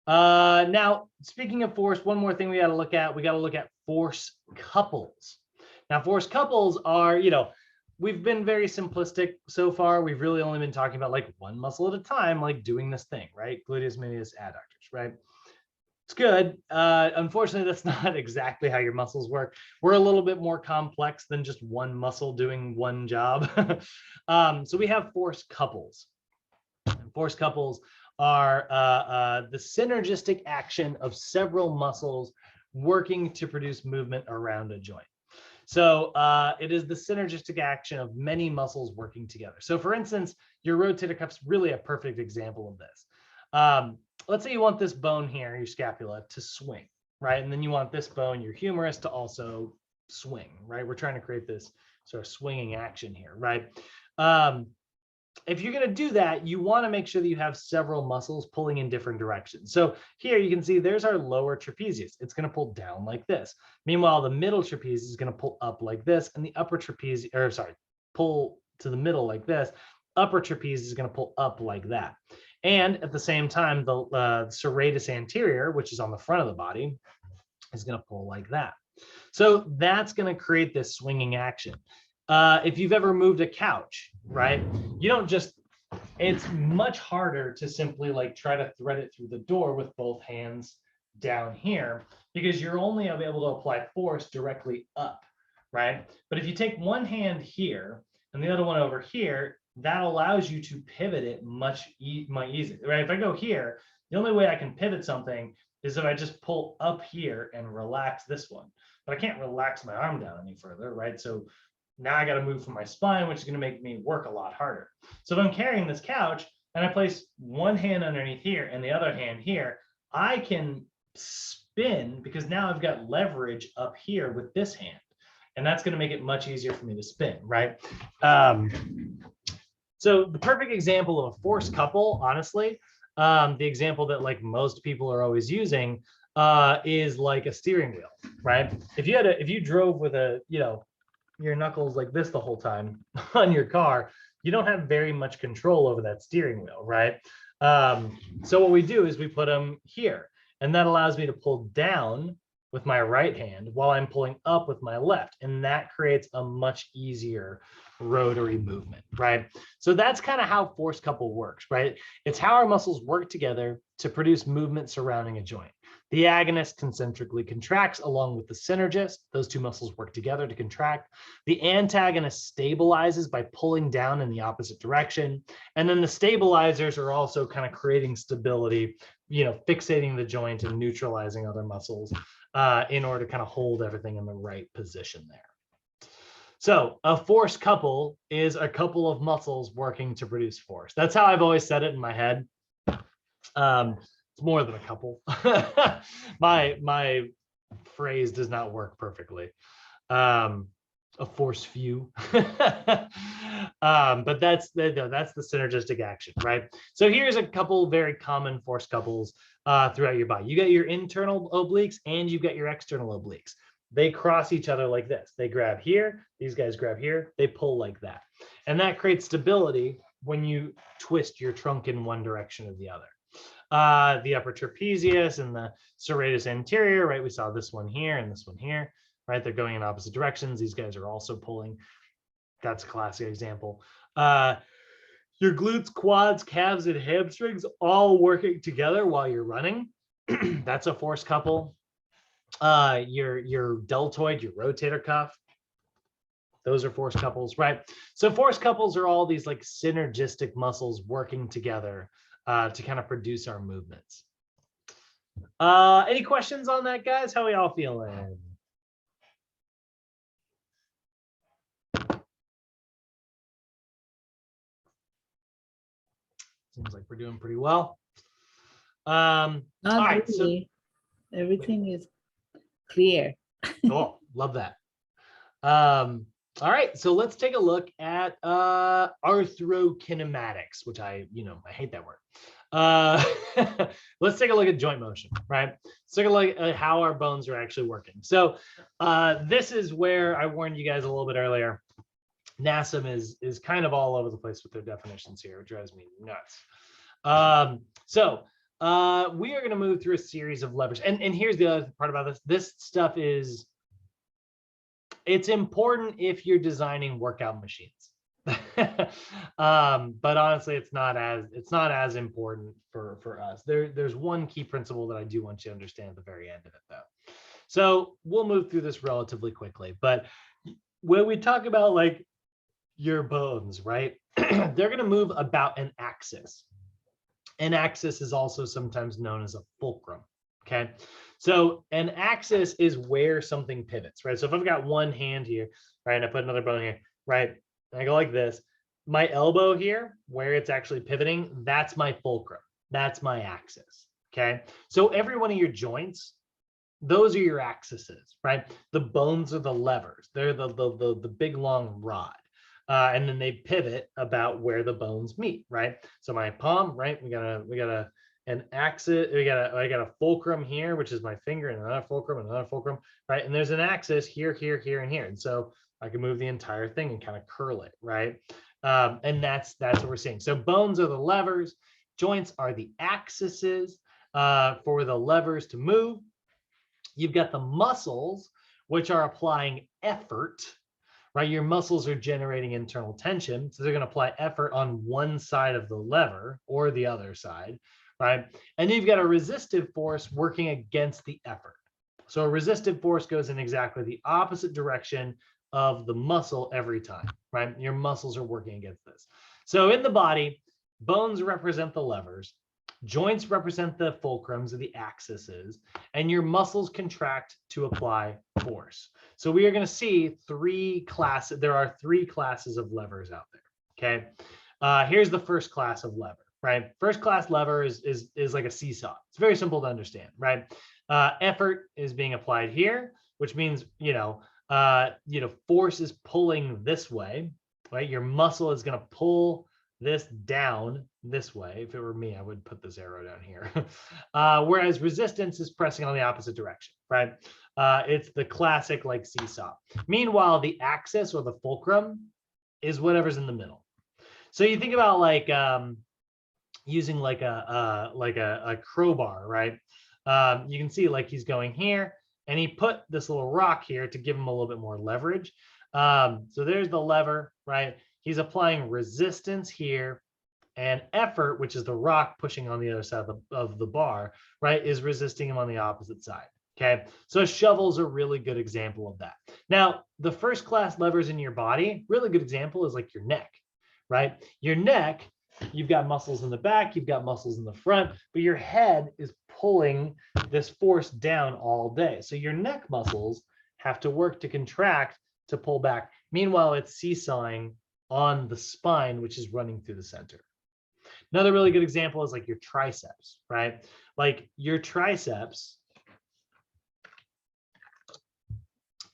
Now, speaking of force, one more thing we got to look at force couples. Now, force couples are, we've been very simplistic so far. We've really only been talking about like one muscle at a time, like doing this thing, right? Gluteus medius adductors, right? It's good. Unfortunately, that's not exactly how your muscles work. We're a little bit more complex than just one muscle doing one job. So we have force couples. Force couples are the synergistic action of several muscles working to produce movement around a joint. So it is the synergistic action of many muscles working together. So for instance, your rotator cuff is really a perfect example of this. Let's say you want this bone here, your scapula, to swing, right? And then you want this bone, your humerus, to also swing, right? We're trying to create this sort of swinging action here, right? If you're going to do that, you want to make sure that you have several muscles pulling in different directions. So here you can see there's our lower trapezius. It's going to pull down like this. Meanwhile, the middle trapezius is going to pull up like this, and the upper trapezius, pull to the middle like this. Upper trapezius is going to pull up like that. And at the same time, the serratus anterior, which is on the front of the body, is going to pull like that. So that's going to create this swinging action. If you've ever moved a couch, right, you don't just, it's much harder to simply like try to thread it through the door with both hands down here because you're only able to apply force directly up, right? But if you take one hand here and the other one over here, that allows you to pivot it much easier, right? If I go here, the only way I can pivot something is if I just pull up here and relax this one, but I can't relax my arm down any further, right? So now I got to move from my spine, which is going to make me work a lot harder. So if I'm carrying this couch and I place one hand underneath here and the other hand here, I can spin because now I've got leverage up here with this hand. And that's going to make it much easier for me to spin, right? So the perfect example of a force couple, honestly, the example that like most people are always using is like a steering wheel, right? If you drove with a, your knuckles like this the whole time on your car, you don't have very much control over that steering wheel, right? So what we do is we put them here, and that allows me to pull down with my right hand while I'm pulling up with my left, and that creates a much easier rotary movement, right? So that's kind of how force couple works, right? It's how our muscles work together to produce movement surrounding a joint. The agonist concentrically contracts along with the synergist. Those two muscles work together to contract. The antagonist stabilizes by pulling down in the opposite direction. And then the stabilizers are also kind of creating stability, fixating the joint and neutralizing other muscles in order to kind of hold everything in the right position there. So a force couple is a couple of muscles working to produce force. That's how I've always said it in my head. It's more than a couple. my phrase does not work perfectly. A force few. But that's the synergistic action, right? So here's a couple very common force couples throughout your body. You got your internal obliques and you've got your external obliques. They cross each other like this. They grab here, these guys grab here, they pull like that. And that creates stability when you twist your trunk in one direction or the other. The upper trapezius and the serratus anterior, right? We saw this one here and this one here, right? They're going in opposite directions. These guys are also pulling. That's a classic example. Your glutes, quads, calves, and hamstrings all working together while you're running. That's a force couple. Your deltoid, your rotator cuff, those are force couples, right? So force couples are all these like synergistic muscles working together to kind of produce our movements. Any questions on that, guys? How are we all feeling? Seems like we're doing pretty well. Not all right, really. Everything is clear. Cool, love that. All right, so let's take a look at arthrokinematics, which I hate that word. Let's take a look at joint motion, right? Let's take a look at how our bones are actually working. So this is where I warned you guys a little bit earlier. NASM is kind of all over the place with their definitions here. It drives me nuts. So we are going to move through a series of levers. And here's the other part about this. This stuff it's important if you're designing workout machines. But honestly, it's not as important for us. There's one key principle that I do want you to understand at the very end of it, though. So we'll move through this relatively quickly. But when we talk about like your bones, right, they're going to move about an axis. An axis is also sometimes known as a fulcrum. Okay, so an axis is where something pivots, right? So if I've got one hand here, right, and I put another bone here, right, and I go like this, my elbow here, where it's actually pivoting, that's my fulcrum. That's my axis. Okay, so every one of your joints, those are your axes, right? The bones are the levers. They're the big long rod. And then they pivot about where the bones meet, right? So my palm, right? We got an axis. I got a fulcrum here, which is my finger, and another fulcrum, right? And there's an axis here, here, here, and here. And so I can move the entire thing and kind of curl it, right? And that's what we're seeing. So bones are the levers, joints are the axes for the levers to move. You've got the muscles, which are applying effort. Right, your muscles are generating internal tension, so they're going to apply effort on one side of the lever or the other side, right? And then you've got a resistive force working against the effort. So a resistive force goes in exactly the opposite direction of the muscle every time, right? Your muscles are working against this. So in the body, bones represent the levers, joints represent the fulcrums or the axes, and your muscles contract to apply force. So we are going to see there are three classes of levers out there, okay? Here's the first class of lever, right? First class lever is like a seesaw. It's very simple to understand, right? Effort is being applied here, which means, force is pulling this way, right? Your muscle is going to pull this down this way. If it were me, I would put this arrow down here. Whereas resistance is pressing on the opposite direction, right? It's the classic like seesaw. Meanwhile, the axis or the fulcrum is whatever's in the middle. So you think about like using like a crowbar, right? You can see like he's going here, and he put this little rock here to give him a little bit more leverage. So there's the lever, right? He's applying resistance here, and effort, which is the rock pushing on the other side of the bar, right, is resisting him on the opposite side. Okay, so a shovel's a really good example of that. Now, the first class levers in your body, really good example is like your neck, right? Your neck, you've got muscles in the back, you've got muscles in the front, but your head is pulling this force down all day. So your neck muscles have to work to contract to pull back. Meanwhile, it's seesawing on the spine, which is running through the center. Another really good example is like your triceps, right? Like your triceps,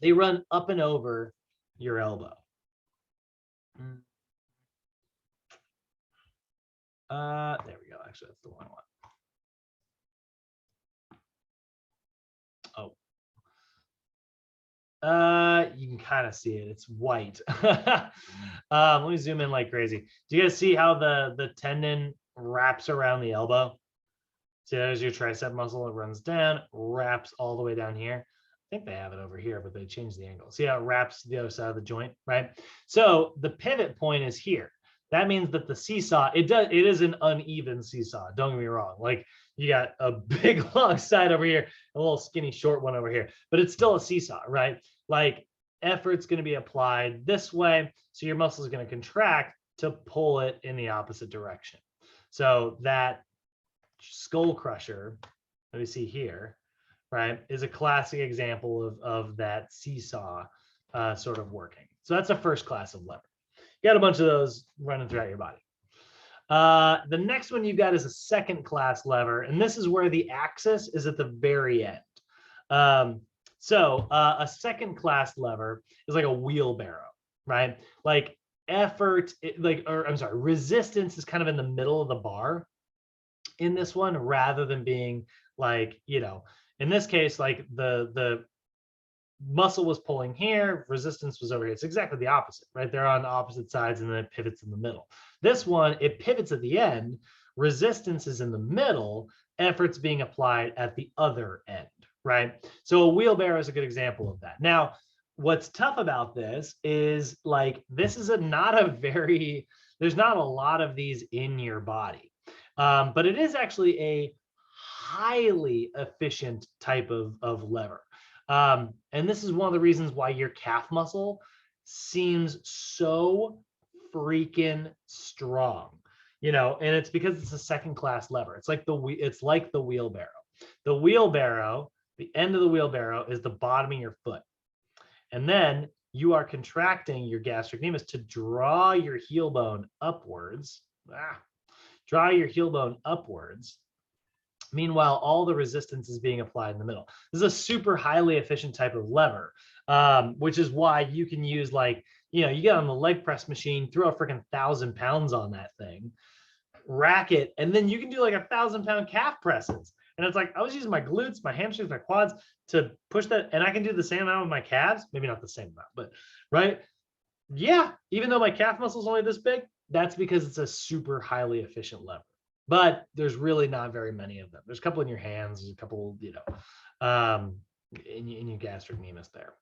they run up and over your elbow. There we go. Actually, that's the one I want. You can kind of see it. It's white. Let me zoom in like crazy. Do you guys see how the tendon wraps around the elbow? See, there's your tricep muscle. It runs down, wraps all the way down here. I think they have it over here, but they changed the angle. See how it wraps the other side of the joint, right? So the pivot point is here. That means that the seesaw, it is an uneven seesaw. Don't get me wrong. Like you got a big long side over here, a little skinny short one over here, but it's still a seesaw, right? Like effort's going to be applied this way, so your muscle is going to contract to pull it in the opposite direction. So that skull crusher that we see here, right, is a classic example of that seesaw sort of working. So that's a first class of lever. You got a bunch of those running throughout your body. The next one you've got is a second class lever, and this is where the axis is at the very end. So a second class lever is like a wheelbarrow, right? Like resistance is kind of in the middle of the bar in this one, rather than being like, in this case, like the muscle was pulling here, resistance was over here. It's exactly the opposite, right? They're on opposite sides and then it pivots in the middle. This one, it pivots at the end, resistance is in the middle, effort's being applied at the other end, right? So a wheelbarrow is a good example of that. Now, what's tough about this is like, this is there's not a lot of these in your body, but it is actually a highly efficient type of lever. And this is one of the reasons why your calf muscle seems so freaking strong, and it's because it's a second class lever. It's like the wheelbarrow. The wheelbarrow, the end of the wheelbarrow is the bottom of your foot. And then you are contracting your gastrocnemius to draw your heel bone upwards. Draw your heel bone upwards. Meanwhile, all the resistance is being applied in the middle. This is a super highly efficient type of lever, which is why you can use like, you get on the leg press machine, throw a freaking 1,000 pounds on that thing, rack it, and then you can do like 1,000-pound calf presses. And it's like, I was using my glutes, my hamstrings, my quads to push that, and I can do the same amount with my calves. Maybe not the same amount, but right? Yeah, even though my calf muscle is only this big, that's because it's a super highly efficient lever. But there's really not very many of them. There's a couple in your hands, there's a couple, in your gastrocnemius there.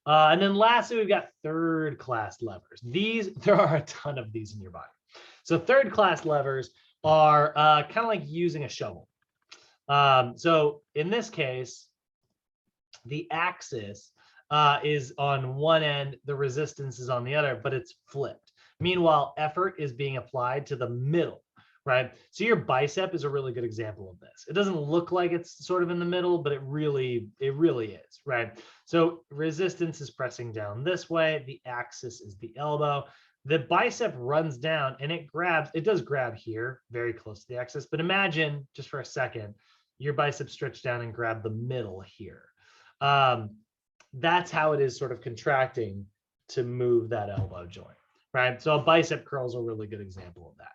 And then lastly, we've got third class levers. There are a ton of these in your body. So third class levers are kind of like using a shovel. So in this case, the axis is on one end, the resistance is on the other, but it's flipped. Meanwhile, effort is being applied to the middle, right? So your bicep is a really good example of this. It doesn't look like it's sort of in the middle, but it really is, right? So resistance is pressing down this way. The axis is the elbow. The bicep runs down and it does grab here, very close to the axis. But imagine just for a second, your bicep stretched down and grab the middle here. That's how it is sort of contracting to move that elbow joint, right? So a bicep curl is a really good example of that.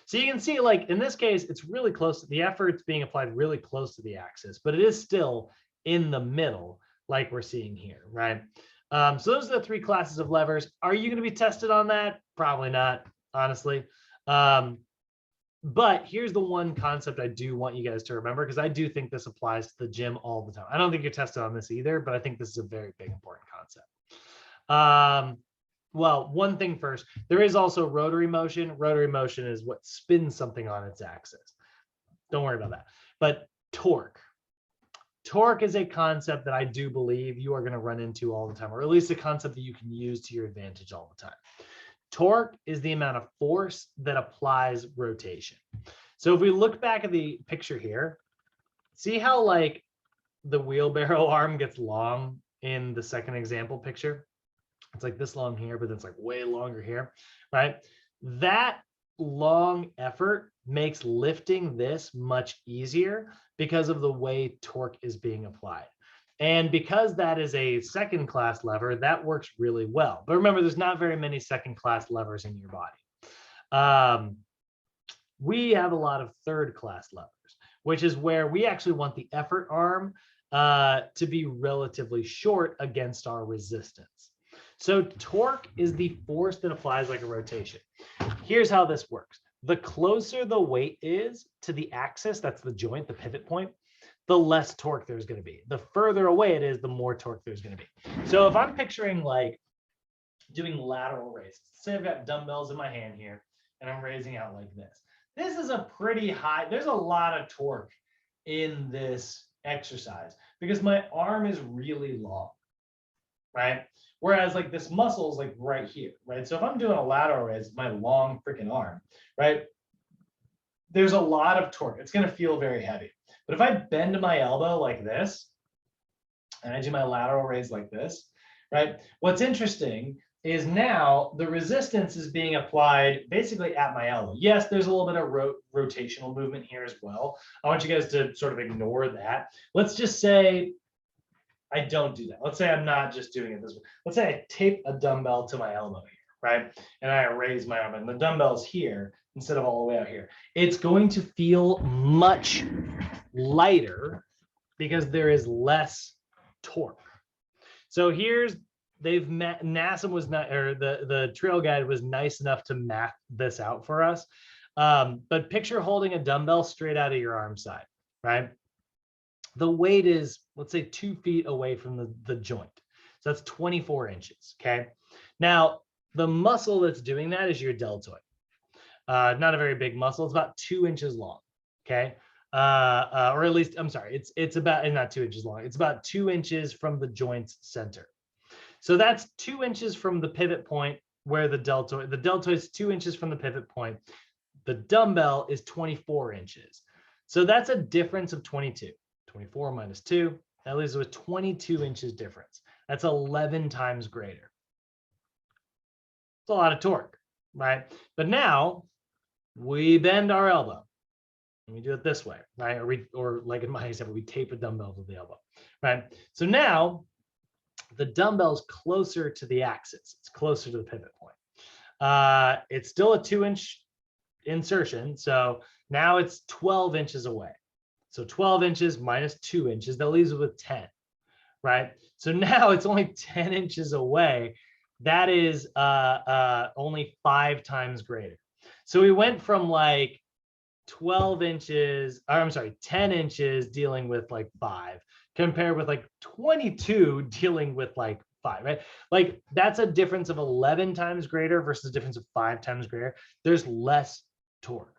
So you can see, like in this case, it's really close. The effort's being applied really close to the axis, but it is still in the middle, like we're seeing here, right? So those are the three classes of levers. Are you going to be tested on that? Probably not, honestly. But here's the one concept I do want you guys to remember, because I do think this applies to the gym all the time. I don't think you're tested on this either, but I think this is a very big, important concept. Well, one thing first, there is also rotary motion. Rotary motion is what spins something on its axis. Don't worry about that. But torque. Torque is a concept that I do believe you are going to run into all the time, or at least a concept that you can use to your advantage all the time. Torque is the amount of force that applies rotation. So if we look back at the picture here, see how like the wheelbarrow arm gets long in the second example picture? It's like this long here, but it's like way longer here, right? That long effort makes lifting this much easier because of the way torque is being applied. And because that is a second class lever, that works really well. But remember, there's not very many second class levers in your body. We have a lot of third class levers, which is where we actually want the effort arm to be relatively short against our resistance. So torque is the force that applies like a rotation. Here's how this works. The closer the weight is to the axis, that's the joint, the pivot point, the less torque there's going to be. The further away it is, the more torque there's going to be. So if I'm picturing like doing lateral raises, say I've got dumbbells in my hand here and I'm raising out like this. This is a pretty high, there's a lot of torque in this exercise because my arm is really long, right? Whereas like this muscle is like right here, right? So if I'm doing a lateral raise, my long freaking arm, right? There's a lot of torque. It's going to feel very heavy. But if I bend my elbow like this, and I do my lateral raise like this, right? What's interesting is now the resistance is being applied basically at my elbow. Yes, there's a little bit of rotational movement here as well. I want you guys to sort of ignore that. Let's just say I don't do that. Let's say I'm not just doing it this way. Let's say I tape a dumbbell to my elbow here, right? And I raise my arm and the dumbbell's here instead of all the way out here. It's going to feel much lighter because there is less torque. So here's, NASA was not, or the trail guide was nice enough to map this out for us. But picture holding a dumbbell straight out of your arm side, right? The weight is, let's say 2 feet away from the joint. So that's 24 inches, okay? Now, the muscle that's doing that is your deltoid. Not a very big muscle. It's about 2 inches long, okay? Or at least, I'm sorry, it's about, not 2 inches long. It's about 2 inches from the joint's center. So that's 2 inches from the pivot point where the deltoid is 2 inches from the pivot point. The dumbbell is 24 inches. So that's a difference of 22. 24 minus 2, that leaves with 22 inches difference. That's 11 times greater. It's a lot of torque, right? But now we bend our elbow and we do it this way, right? Or like in my example, we tape a dumbbell to the elbow, right? So now the dumbbell's closer to the axis. It's closer to the pivot point. It's still a 2-inch insertion. So now it's 12 inches away. So 12 inches minus 2 inches, that leaves it with 10, right? So now it's only 10 inches away. That is only 5 times greater. So we went from like 12 inches, or I'm sorry, 10 inches dealing with like 5, compared with like 22 dealing with like 5, right? Like that's a difference of 11 times greater versus a difference of 5 times greater. There's less torque.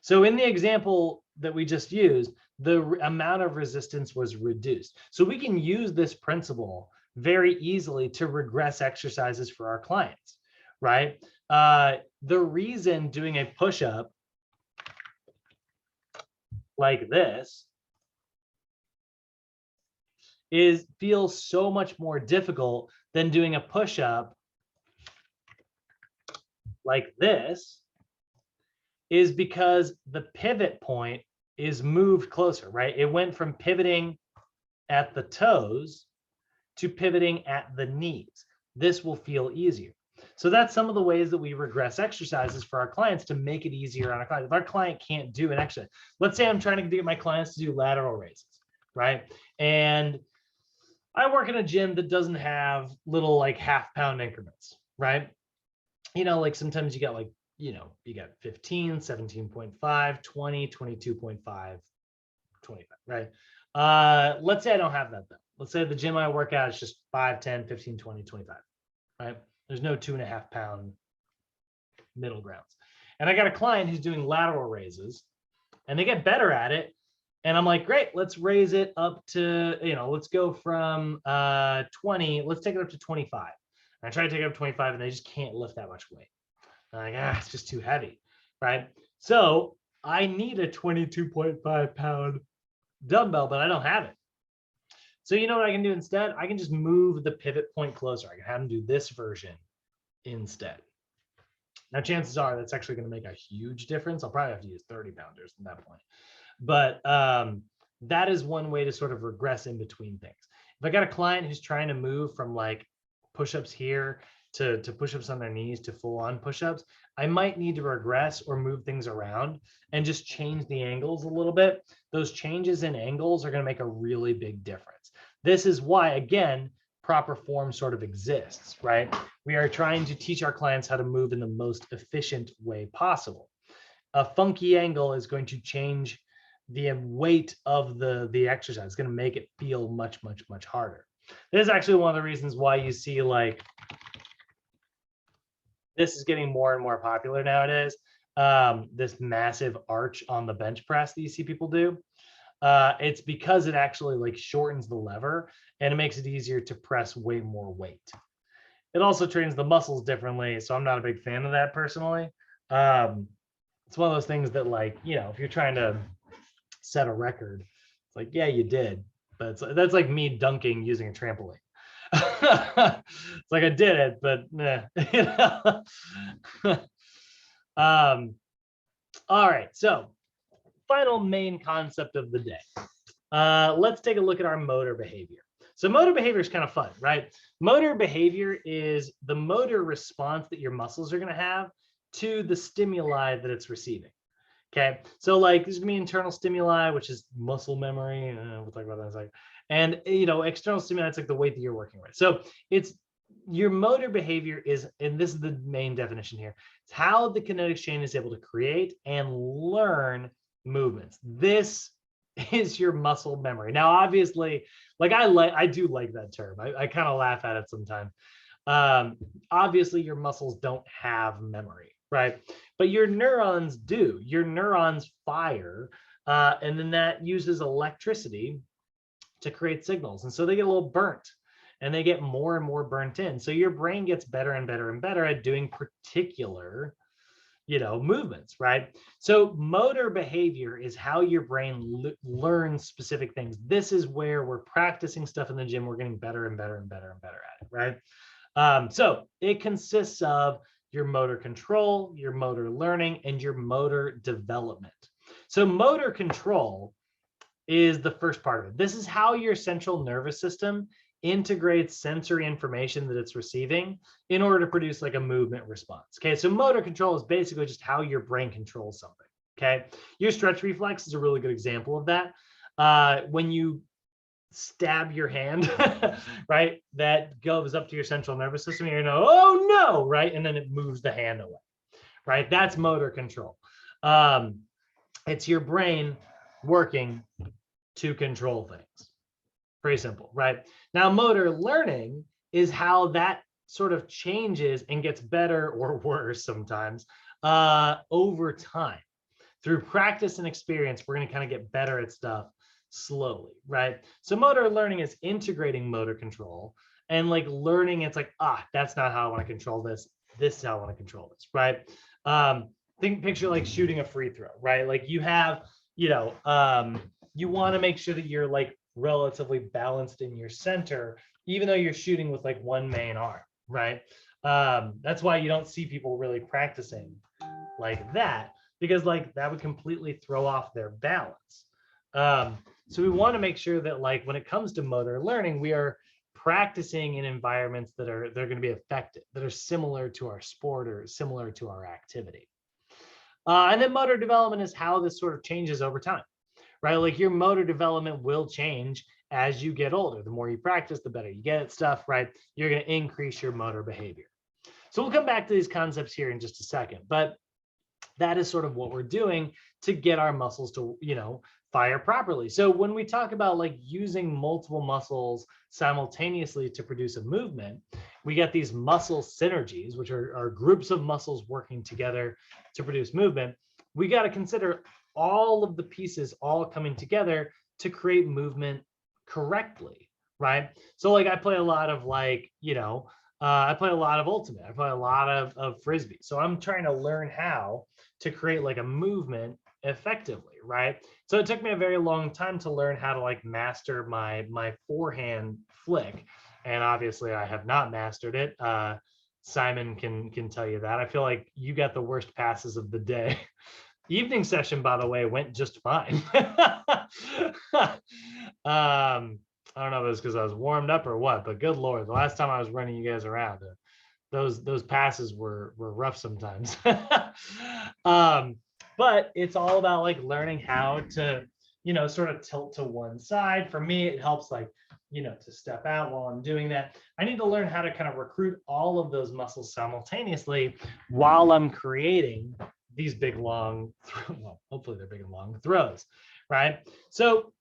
So in the example that we just used, the amount of resistance was reduced. So we can use this principle very easily to regress exercises for our clients, right? The reason doing a push-up like this feels so much more difficult than doing a push-up like this is because the pivot point is moved closer, right? It went from pivoting at the toes to pivoting at the knees. This will feel easier. So that's some of the ways that we regress exercises for our clients to make it easier on our client. If our client can't do an exercise, let's say I'm trying to get my clients to do lateral raises, right? And I work in a gym that doesn't have little like half-pound increments, right? You know, like sometimes you got like, you know, you got 15, 17.5, 20, 22.5, 25, right? Let's say I don't have that though. Let's say the gym I work at is just 5, 10, 15, 20, 25, right? There's no 2.5 pound middle grounds. And I got a client who's doing lateral raises and they get better at it. And I'm like, great, let's raise it up to, you know, let's go from 20, let's take it up to 25. And I try to take it up to 25 and they just can't lift that much weight. I'm like, it's just too heavy, right? So I need a 22.5 pound dumbbell, but I don't have it. So you know what I can do instead? I can just move the pivot point closer. I can have them do this version instead. Now, chances are that's actually going to make a huge difference. I'll probably have to use 30 pounders at that point. But that is one way to sort of regress in between things. If I got a client who's trying to move from like push-ups here to push-ups on their knees to full-on push-ups, I might need to regress or move things around and just change the angles a little bit. Those changes in angles are going to make a really big difference. This is why, again, proper form sort of exists, right? We are trying to teach our clients how to move in the most efficient way possible. A funky angle is going to change the weight of the exercise. It's going to make it feel much, much, much harder. This is actually one of the reasons why you see like this is getting more and more popular nowadays. This massive arch on the bench press that you see people do. It's because it actually like shortens the lever and it makes it easier to press way more weight. It also trains the muscles differently, so I'm not a big fan of that personally. It's one of those things that, like, you know, if you're trying to set a record, it's like, yeah, you did, but that's like me dunking using a trampoline. It's like I did it, but nah, you know. All right, so final main concept of the day. Let's take a look at our motor behavior. So motor behavior is kind of fun, right? Motor behavior is the motor response that your muscles are going to have to the stimuli that it's receiving. Okay, so like there's gonna be internal stimuli, which is muscle memory. We'll talk about that in a second. And you know, external stimuli, it's like the weight that you're working with. So it's your motor behavior is, and this is the main definition here, it's how the kinetics chain is able to create and learn movements. This is your muscle memory. Now, obviously, like I do like that term. I kind of laugh at it sometimes. Obviously, your muscles don't have memory, right? But your neurons do. Your neurons fire, and then that uses electricity to create signals. And so they get a little burnt and they get more and more burnt in. So your brain gets better and better and better at doing particular, you know, movements, right? So motor behavior is how your brain learns specific things. This is where we're practicing stuff in the gym. We're getting better and better and better and better at it, right? So it consists of your motor control, your motor learning, and your motor development. So motor control is the first part of it. This is how your central nervous system integrates sensory information that it's receiving in order to produce like a movement response. Okay, so motor control is basically just how your brain controls something. Okay, your stretch reflex is a really good example of that. When you stab your hand, right, that goes up to your central nervous system, and you know, oh no, right, and then it moves the hand away, right? That's motor control. It's your brain working to control things. Pretty simple, right? Now, motor learning is how that sort of changes and gets better or worse sometimes over time. through practice and experience, we're going to kind of get better at stuff slowly, right? So motor learning is integrating motor control, and like learning, it's like, that's not how I want to control this. This is how I want to control this, right? Picture like shooting a free throw, right? Like you have, you want to make sure that you're like relatively balanced in your center, even though you're shooting with like one main arm, right? That's why you don't see people really practicing like that, because like that would completely throw off their balance. So we want to make sure that like when it comes to motor learning, we are practicing in environments they're going to be effective, that are similar to our sport or similar to our activity. And then motor development is how this sort of changes over time, right? Like your motor development will change as you get older. The more you practice, the better you get at stuff, right? You're going to increase your motor behavior. So we'll come back to these concepts here in just a second, but that is sort of what we're doing to get our muscles to, fire properly. So when we talk about like using multiple muscles simultaneously to produce a movement, we get these muscle synergies, which are groups of muscles working together to produce movement. We got to consider all of the pieces all coming together to create movement correctly, right? So like I play a lot of like, I play a lot of ultimate, I play a lot of frisbee. So I'm trying to learn how to create like a movement effectively, right? So it took me a very long time to learn how to like master my forehand flick, and obviously I have not mastered it. Simon can tell you that. I feel like you got the worst passes of the day. Evening session, by the way, went just fine. I don't know if it was because I was warmed up or what, but good Lord, the last time I was running you guys around, those passes were rough sometimes. But it's all about like learning how to, sort of tilt to one side. For me, it helps like, to step out while I'm doing that. I need to learn how to kind of recruit all of those muscles simultaneously while I'm creating these big, long, well, hopefully they're big and long throws, right? So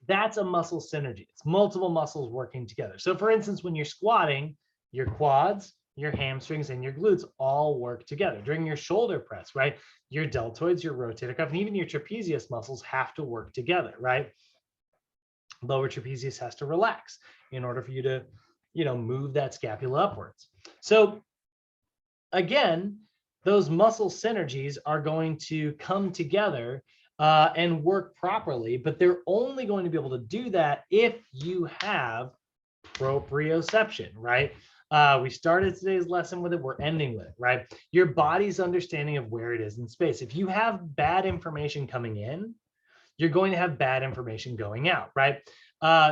that's a muscle synergy. It's multiple muscles working together. So for instance, when you're squatting, your quads, your hamstrings, and your glutes all work together. During your shoulder press, right? Your deltoids, your rotator cuff, and even your trapezius muscles have to work together, right? Lower trapezius has to relax in order for you to, move that scapula upwards. So again, those muscle synergies are going to come together and work properly, but they're only going to be able to do that if you have proprioception, right? We started today's lesson with it, we're ending with it, right? Your body's understanding of where it is in space. If you have bad information coming in, you're going to have bad information going out, right?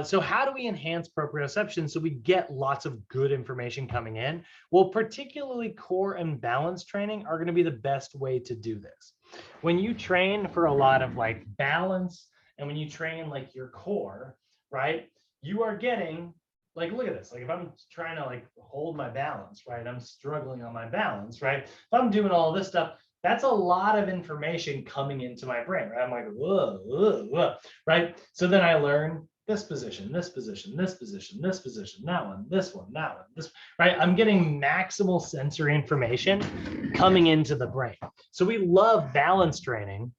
So how do we enhance proprioception so we get lots of good information coming in? Well, particularly core and balance training are going to be the best way to do this. When you train for a lot of like balance, and when you train like your core, right, you are getting like, look at this. Like if I'm trying to like hold my balance, right, I'm struggling on my balance, right? If I'm doing all this stuff, that's a lot of information coming into my brain, right? I'm like, whoa, whoa, whoa, right? So then I learn this position, this position, this position, this position, that one, this one, that one, this, right? I'm getting maximal sensory information coming into the brain. So we love balance training,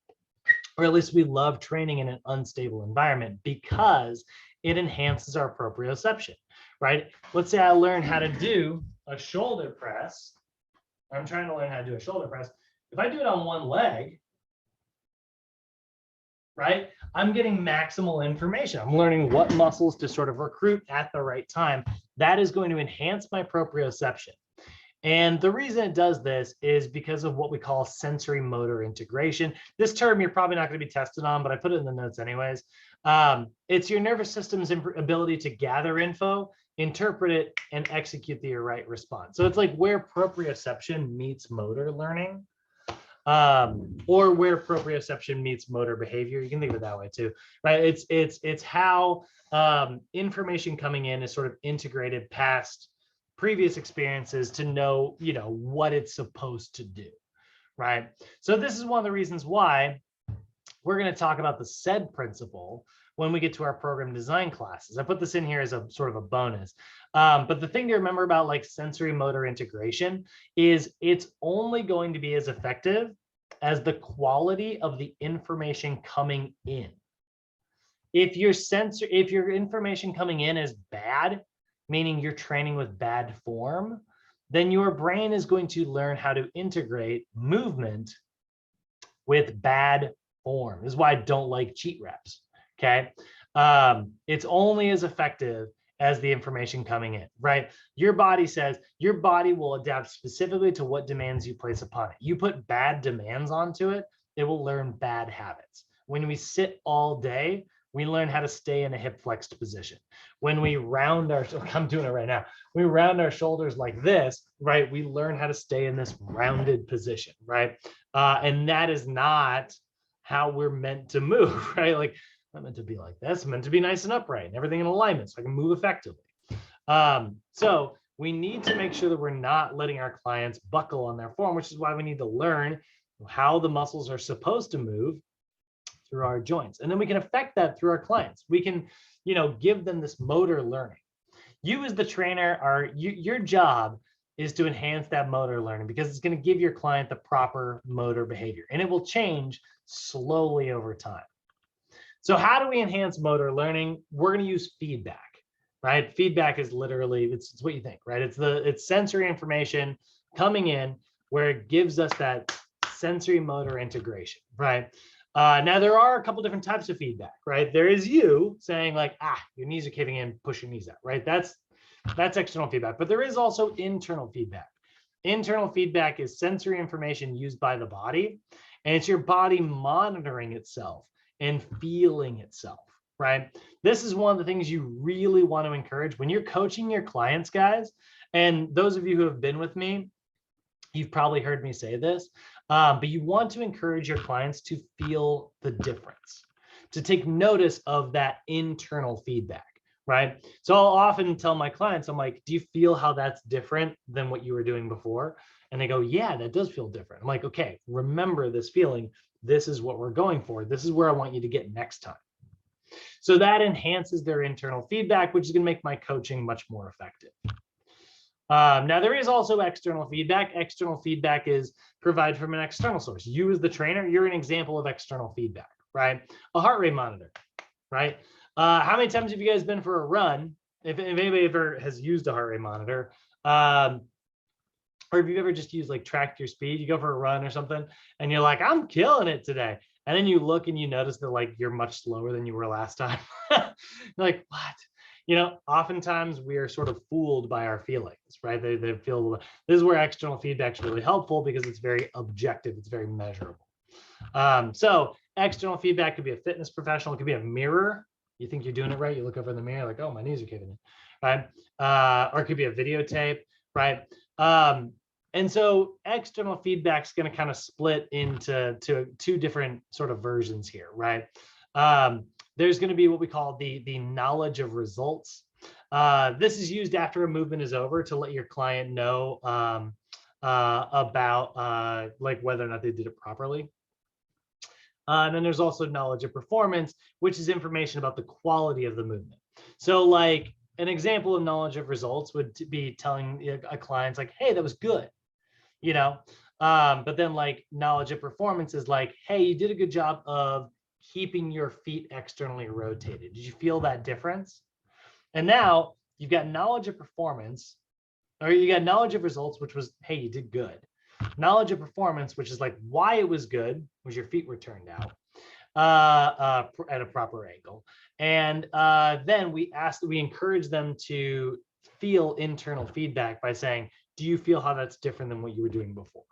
or at least we love training in an unstable environment because it enhances our proprioception, right? Let's say I learn how to do a shoulder press. I'm trying to learn how to do a shoulder press. If I do it on one leg, right, I'm getting maximal information. I'm learning what muscles to sort of recruit at the right time. That is going to enhance my proprioception. And the reason it does this is because of what we call sensory motor integration. This term you're probably not going to be tested on, but I put it in the notes anyways. It's your nervous system's ability to gather info, interpret it, and execute the right response. So it's like where proprioception meets motor learning, or where proprioception meets motor behavior. You can think of it that way too, right? It's how information coming in is sort of integrated past previous experiences to know, what it's supposed to do, right? So this is one of the reasons why we're going to talk about the SAID principle when we get to our program design classes. I put this in here as a sort of a bonus. But the thing to remember about like sensory motor integration is it's only going to be as effective as the quality of the information coming in. If your information coming in is bad, meaning you're training with bad form, then your brain is going to learn how to integrate movement with bad form. This is why I don't like cheat reps. Okay. It's only as effective as the information coming in, right? Your body will adapt specifically to what demands you place upon it. You put bad demands onto it, it will learn bad habits. When we sit all day, we learn how to stay in a hip flexed position. When we round I'm doing it right now. We round our shoulders like this, right? We learn how to stay in this rounded position, right? And that is not how we're meant to move, right? Like, not meant to be like this, meant to be nice and upright and everything in alignment so I can move effectively. So we need to make sure that we're not letting our clients buckle on their form, which is why we need to learn how the muscles are supposed to move through our joints. And then we can affect that through our clients. We can, give them this motor learning. You as the trainer your job is to enhance that motor learning because it's going to give your client the proper motor behavior and it will change slowly over time. So how do we enhance motor learning? We're going to use feedback, right? Feedback is literally, it's what you think, right? It's sensory information coming in where it gives us that sensory motor integration, right? Now there are a couple different types of feedback, right? There is you saying like, your knees are caving in, push your knees out, right? That's external feedback, but there is also internal feedback. Internal feedback is sensory information used by the body, and it's your body monitoring itself and feeling itself, right? This is one of the things you really want to encourage when you're coaching your clients, guys. And those of you who have been with me, you've probably heard me say this, but you want to encourage your clients to feel the difference, to take notice of that internal feedback, right? So I'll often tell my clients, I'm like, do you feel how that's different than what you were doing before? And they go, yeah, that does feel different. I'm like, okay, remember this feeling. This is what we're going for. This is where I want you to get next time. So that enhances their internal feedback, which is going to make my coaching much more effective. Now, there is also external feedback. External feedback is provided from an external source. You as the trainer, you're an example of external feedback, right? A heart rate monitor, right? How many times have you guys been for a run? If anybody ever has used a heart rate monitor, or if you've ever just used like tracked your speed, you go for a run or something and you're like, I'm killing it today. And then you look and you notice that like you're much slower than you were last time. You're like, what? Oftentimes we are sort of fooled by our feelings, right? They feel, this is where external feedback is really helpful because it's very objective. It's very measurable. So external feedback could be a fitness professional. It could be a mirror. You think you're doing it right. You look over in the mirror like, oh, my knees are caving in, right? Or it could be a videotape, right? And so external feedback is going to kind of split into two different sort of versions here, right? There's going to be what we call the knowledge of results. This is used after a movement is over to let your client know about like whether or not they did it properly. And then there's also knowledge of performance, which is information about the quality of the movement. So like an example of knowledge of results would be telling a client like, hey, that was good. But then like knowledge of performance is like, hey, you did a good job of keeping your feet externally rotated. Did you feel that difference? And now you've got knowledge of performance, or you got knowledge of results, which was, hey, you did good. Knowledge of performance, which is like why it was good, was your feet were turned out at a proper angle. And then we encourage them to feel internal feedback by saying, do you feel how that's different than what you were doing before?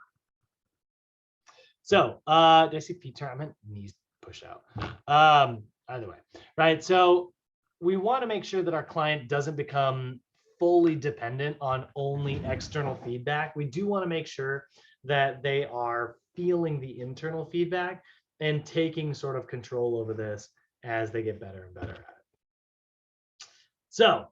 So did I see feet turn? I meant knees push out. Either way, right? So we want to make sure that our client doesn't become fully dependent on only external feedback. We do want to make sure that they are feeling the internal feedback and taking sort of control over this as they get better and better at it. So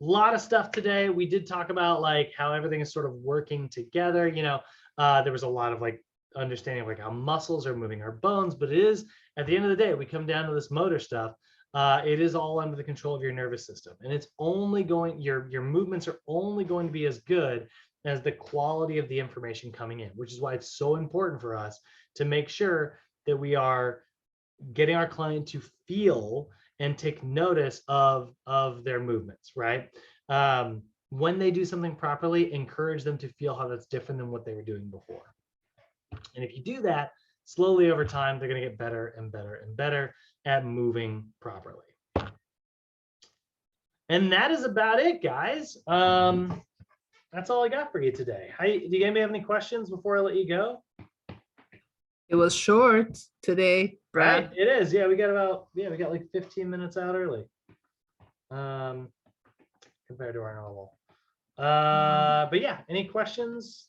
a lot of stuff today. We did talk about like how everything is sort of working together. There was a lot of like understanding of like how muscles are moving our bones, but it is at the end of the day, we come down to this motor stuff. It is all under the control of your nervous system, and it's only going, your movements are only going to be as good as the quality of the information coming in, which is why it's so important for us to make sure that we are getting our client to feel and take notice of their movements, right? When they do something properly, encourage them to feel how that's different than what they were doing before. And if you do that, slowly over time, they're going to get better and better and better at moving properly. And that is about it, guys. That's all I got for you today. Do you guys have any questions before I let you go? It was short today, Brad. Right, it is. Yeah, we got like 15 minutes out early. Compared to our normal. But yeah, any questions?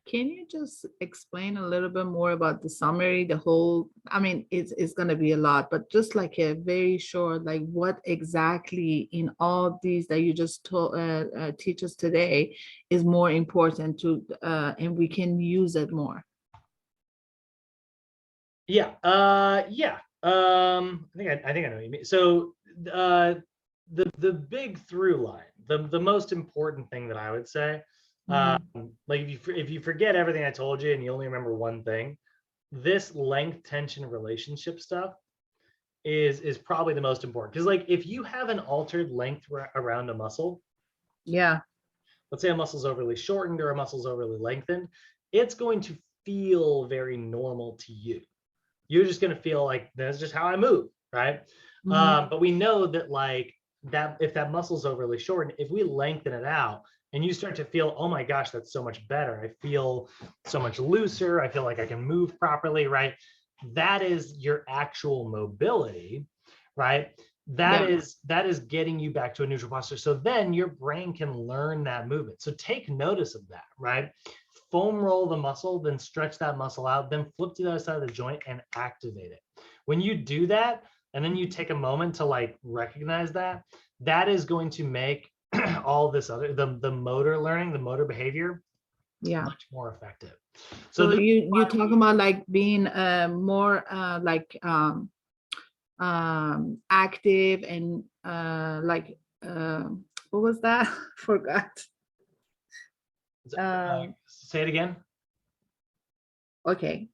Can you just explain a little bit more about the summary, the whole, I mean, it's going to be a lot, but just like a very short, like what exactly in all these that you just teach us today is more important to, and we can use it more. Yeah. I think I know what you mean. So the big through line, the most important thing that I would say, like if you forget everything I told you and you only remember one thing, this length tension relationship stuff is probably the most important. Because like if you have an altered length around a muscle, yeah, let's say a muscle's overly shortened or a muscle's overly lengthened, it's going to feel very normal to you. You're just going to feel like that's just how I move, right? But we know that like that if that muscle's overly shortened, if we lengthen it out and you start to feel, oh my gosh, that's so much better. I feel so much looser. I feel like I can move properly, right? That is your actual mobility, right? That is getting you back to a neutral posture. So then your brain can learn that movement. So take notice of that, right? Foam roll the muscle, then stretch that muscle out, then flip to the other side of the joint and activate it. When you do that, and then you take a moment to like recognize that, that is going to make all this other, the motor learning, the motor behavior, much more effective. So you talk about like being more active and like what was that? Forgot. Say it again. Okay.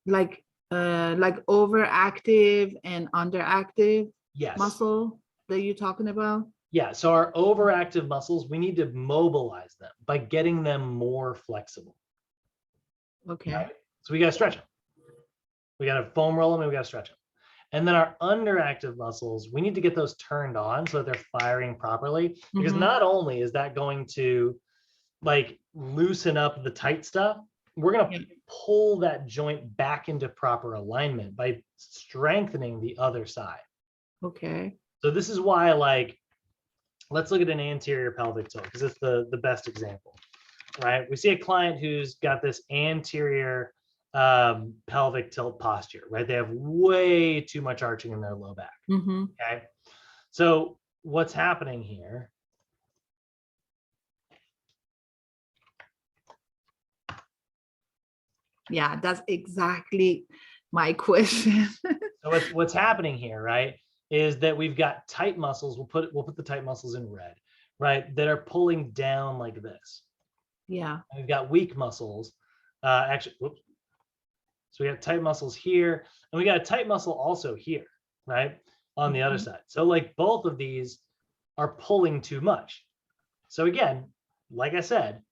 Like overactive and underactive muscle that you're talking about? Yeah, so our overactive muscles, we need to mobilize them by getting them more flexible. Okay. Right? So we got to stretch them. We got to foam roll them and we got to stretch them. And then our underactive muscles, we need to get those turned on so that they're firing properly. Because not only is that going to like loosen up the tight stuff, we're going to pull that joint back into proper alignment by strengthening the other side. Okay. So this is why, like, let's look at an anterior pelvic tilt because it's the best example, right? We see a client who's got this anterior pelvic tilt posture, right? They have way too much arching in their low back. Okay. So what's happening here? Yeah, that's exactly my question. So what's happening here, right, is that we've got tight muscles. We'll put the tight muscles in red, right, that are pulling down like this. Yeah. And we've got weak muscles. Actually, whoops. So we got tight muscles here, and we got a tight muscle also here, right, on the other side. So like both of these are pulling too much. So again, like I said,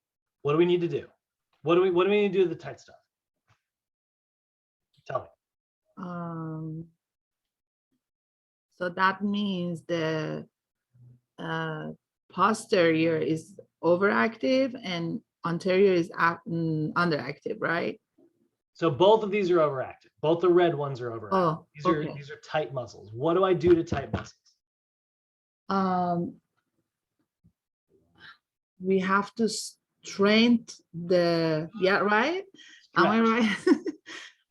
what do we need to do? What do we need to do to the tight stuff? Tell me. So that means the posterior is overactive and anterior is underactive, right? So both of these are overactive. Both the red ones are overactive. Oh, these are tight muscles. What do I do to tight muscles? We have to strengthen the right? Am I right?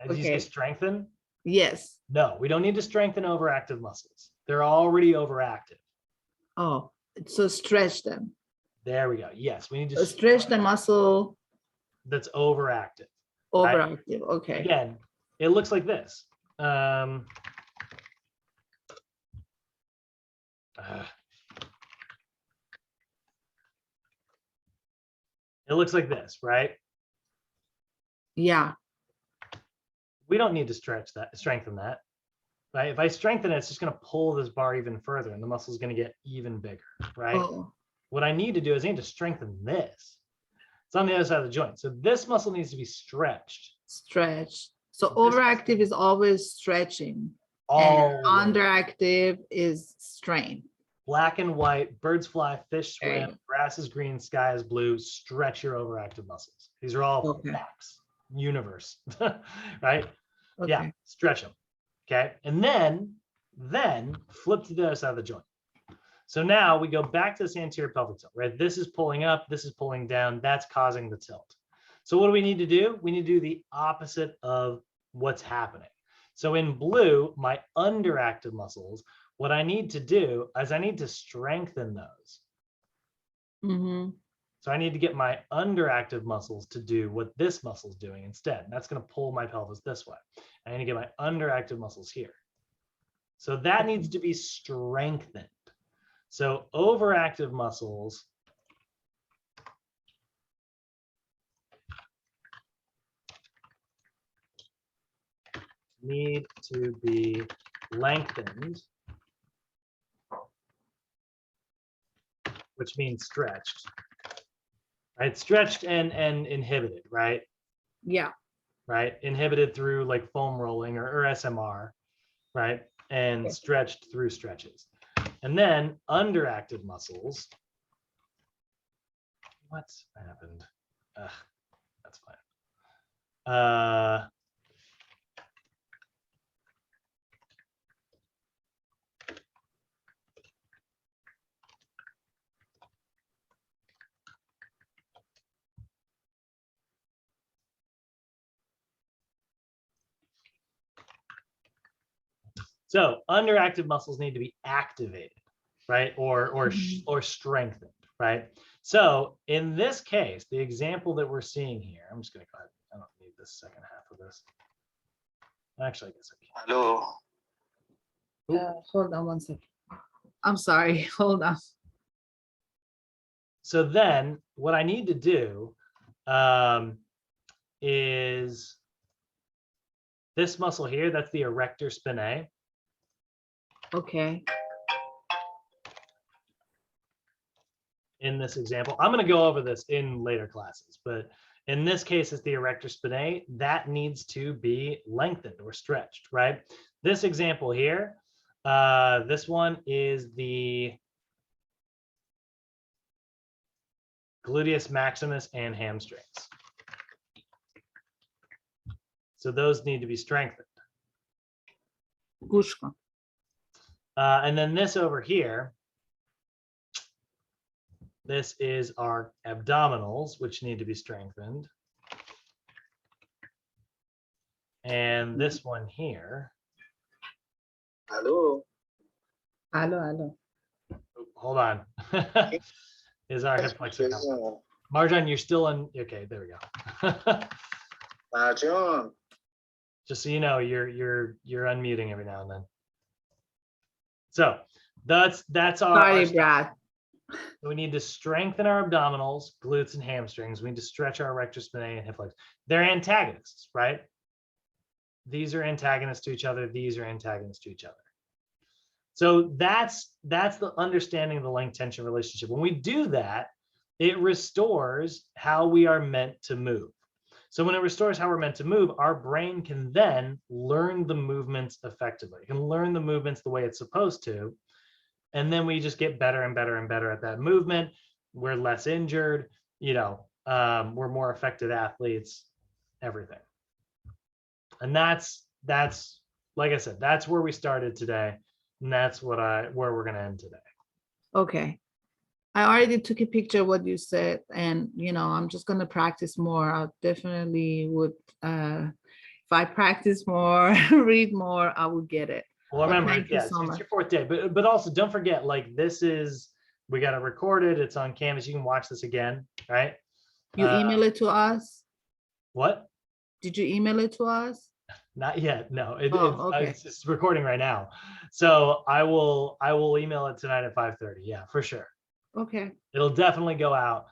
Did you say strengthen? Yes. No, we don't need to strengthen overactive muscles. They're already overactive. Oh, so stretch them. There we go. Yes, we need to stretch the muscle that's overactive. Overactive. Right? Okay. Again, it looks like this. It looks like this, right? Yeah. We don't need to strengthen that, right? If I strengthen it, it's just going to pull this bar even further and the muscle is going to get even bigger, right? Oh, What I need to do is I need to strengthen this. It's on the other side of the joint. So this muscle needs to be stretched. stretch. So This- overactive is always stretching. All And underactive is strain. black and white, birds fly, fish There you swim, go. grass is green, sky is blue, stretch your overactive muscles. These are all Okay. facts, universe, right? Okay. Yeah, stretch them. Okay. And then flip to the other side of the joint. So now we go back to this anterior pelvic tilt, right? This is pulling up, this is pulling down, that's causing the tilt. So what do we need to do? We need to do the opposite of what's happening. So in blue, my underactive muscles, what I need to do is I need to strengthen those. Mm-hmm. So I need to get my underactive muscles to do what this muscle is doing instead. That's going to pull my pelvis this way. I need to get my underactive muscles here. So that needs to be strengthened. So overactive muscles need to be lengthened, which means stretched, right? Stretched and inhibited, right? Yeah. Right? Inhibited through like foam rolling or SMR, right? And Okay. stretched through stretches. And then underactive muscles. What's happened? That's fine. So underactive muscles need to be activated, right? Or strengthened, right? So in this case, the example that we're seeing here, I'm just going to go ahead. I don't need this second half of this. Actually, I guess I can. Hello. Hold on one second. I'm sorry. Hold on. So then what I need to do is this muscle here, that's the erector spinae. Okay. In this example, I'm going to go over this in later classes, but in this case, it's the erector spinae that needs to be lengthened or stretched, right? This example here, this one is the gluteus maximus and hamstrings. So those need to be strengthened. Gushka. And then this over here, this is our abdominals, which need to be strengthened. And this one here. Hello. Hello. Hold on. Is our hip flexor. Marjan, you're still on. Okay, there we go. Marjan. Just so you know, you're unmuting every now and then. So that's our. Sorry, Brad. We need to strengthen our abdominals, glutes, and hamstrings. We need to stretch our erector spinae and hip flexors. They're antagonists, right? These are antagonists to each other. These are antagonists to each other. So that's the understanding of the length tension relationship. When we do that, it restores how we are meant to move. So when it restores how we're meant to move, our brain can then learn the movements effectively. It can learn the movements the way it's supposed to. And then we just get better and better and better at that movement. We're less injured, we're more effective athletes, everything. And that's like I said, that's where we started today. And that's where we're going to end today. Okay. I already took a picture of what you said, and I'm just going to practice more. I definitely would, if I practice more, read more, I would get it. Well, remember, Thank you yes, so it's much. your fourth day, but also don't forget, like we got it recorded. It's on Canvas. You can watch this again, right? You email it to us? What? Did you email it to us? Not yet. No, okay. it's recording right now. So I will email it tonight at 5:30. Yeah, for sure. Okay. It'll definitely go out.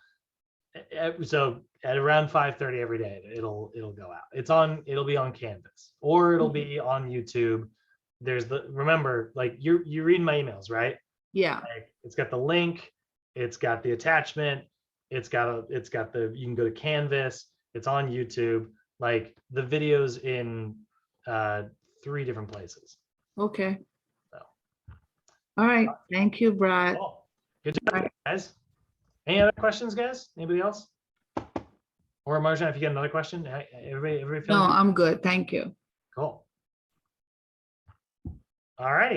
So at around 5:30 every day, it'll go out. It'll be on Canvas, or it'll be on YouTube. There's remember, like you read my emails, right? Yeah. Like, it's got the link, it's got the attachment, it's got you can go to Canvas, it's on YouTube, like the videos in 3 different places. Okay. So. All right. Thank you, Brad. Cool. Good job, guys. Any other questions, guys? Anybody else? Or Marjan, if you get another question, everybody No, feeling good? I'm good. Thank you. Cool. All righty.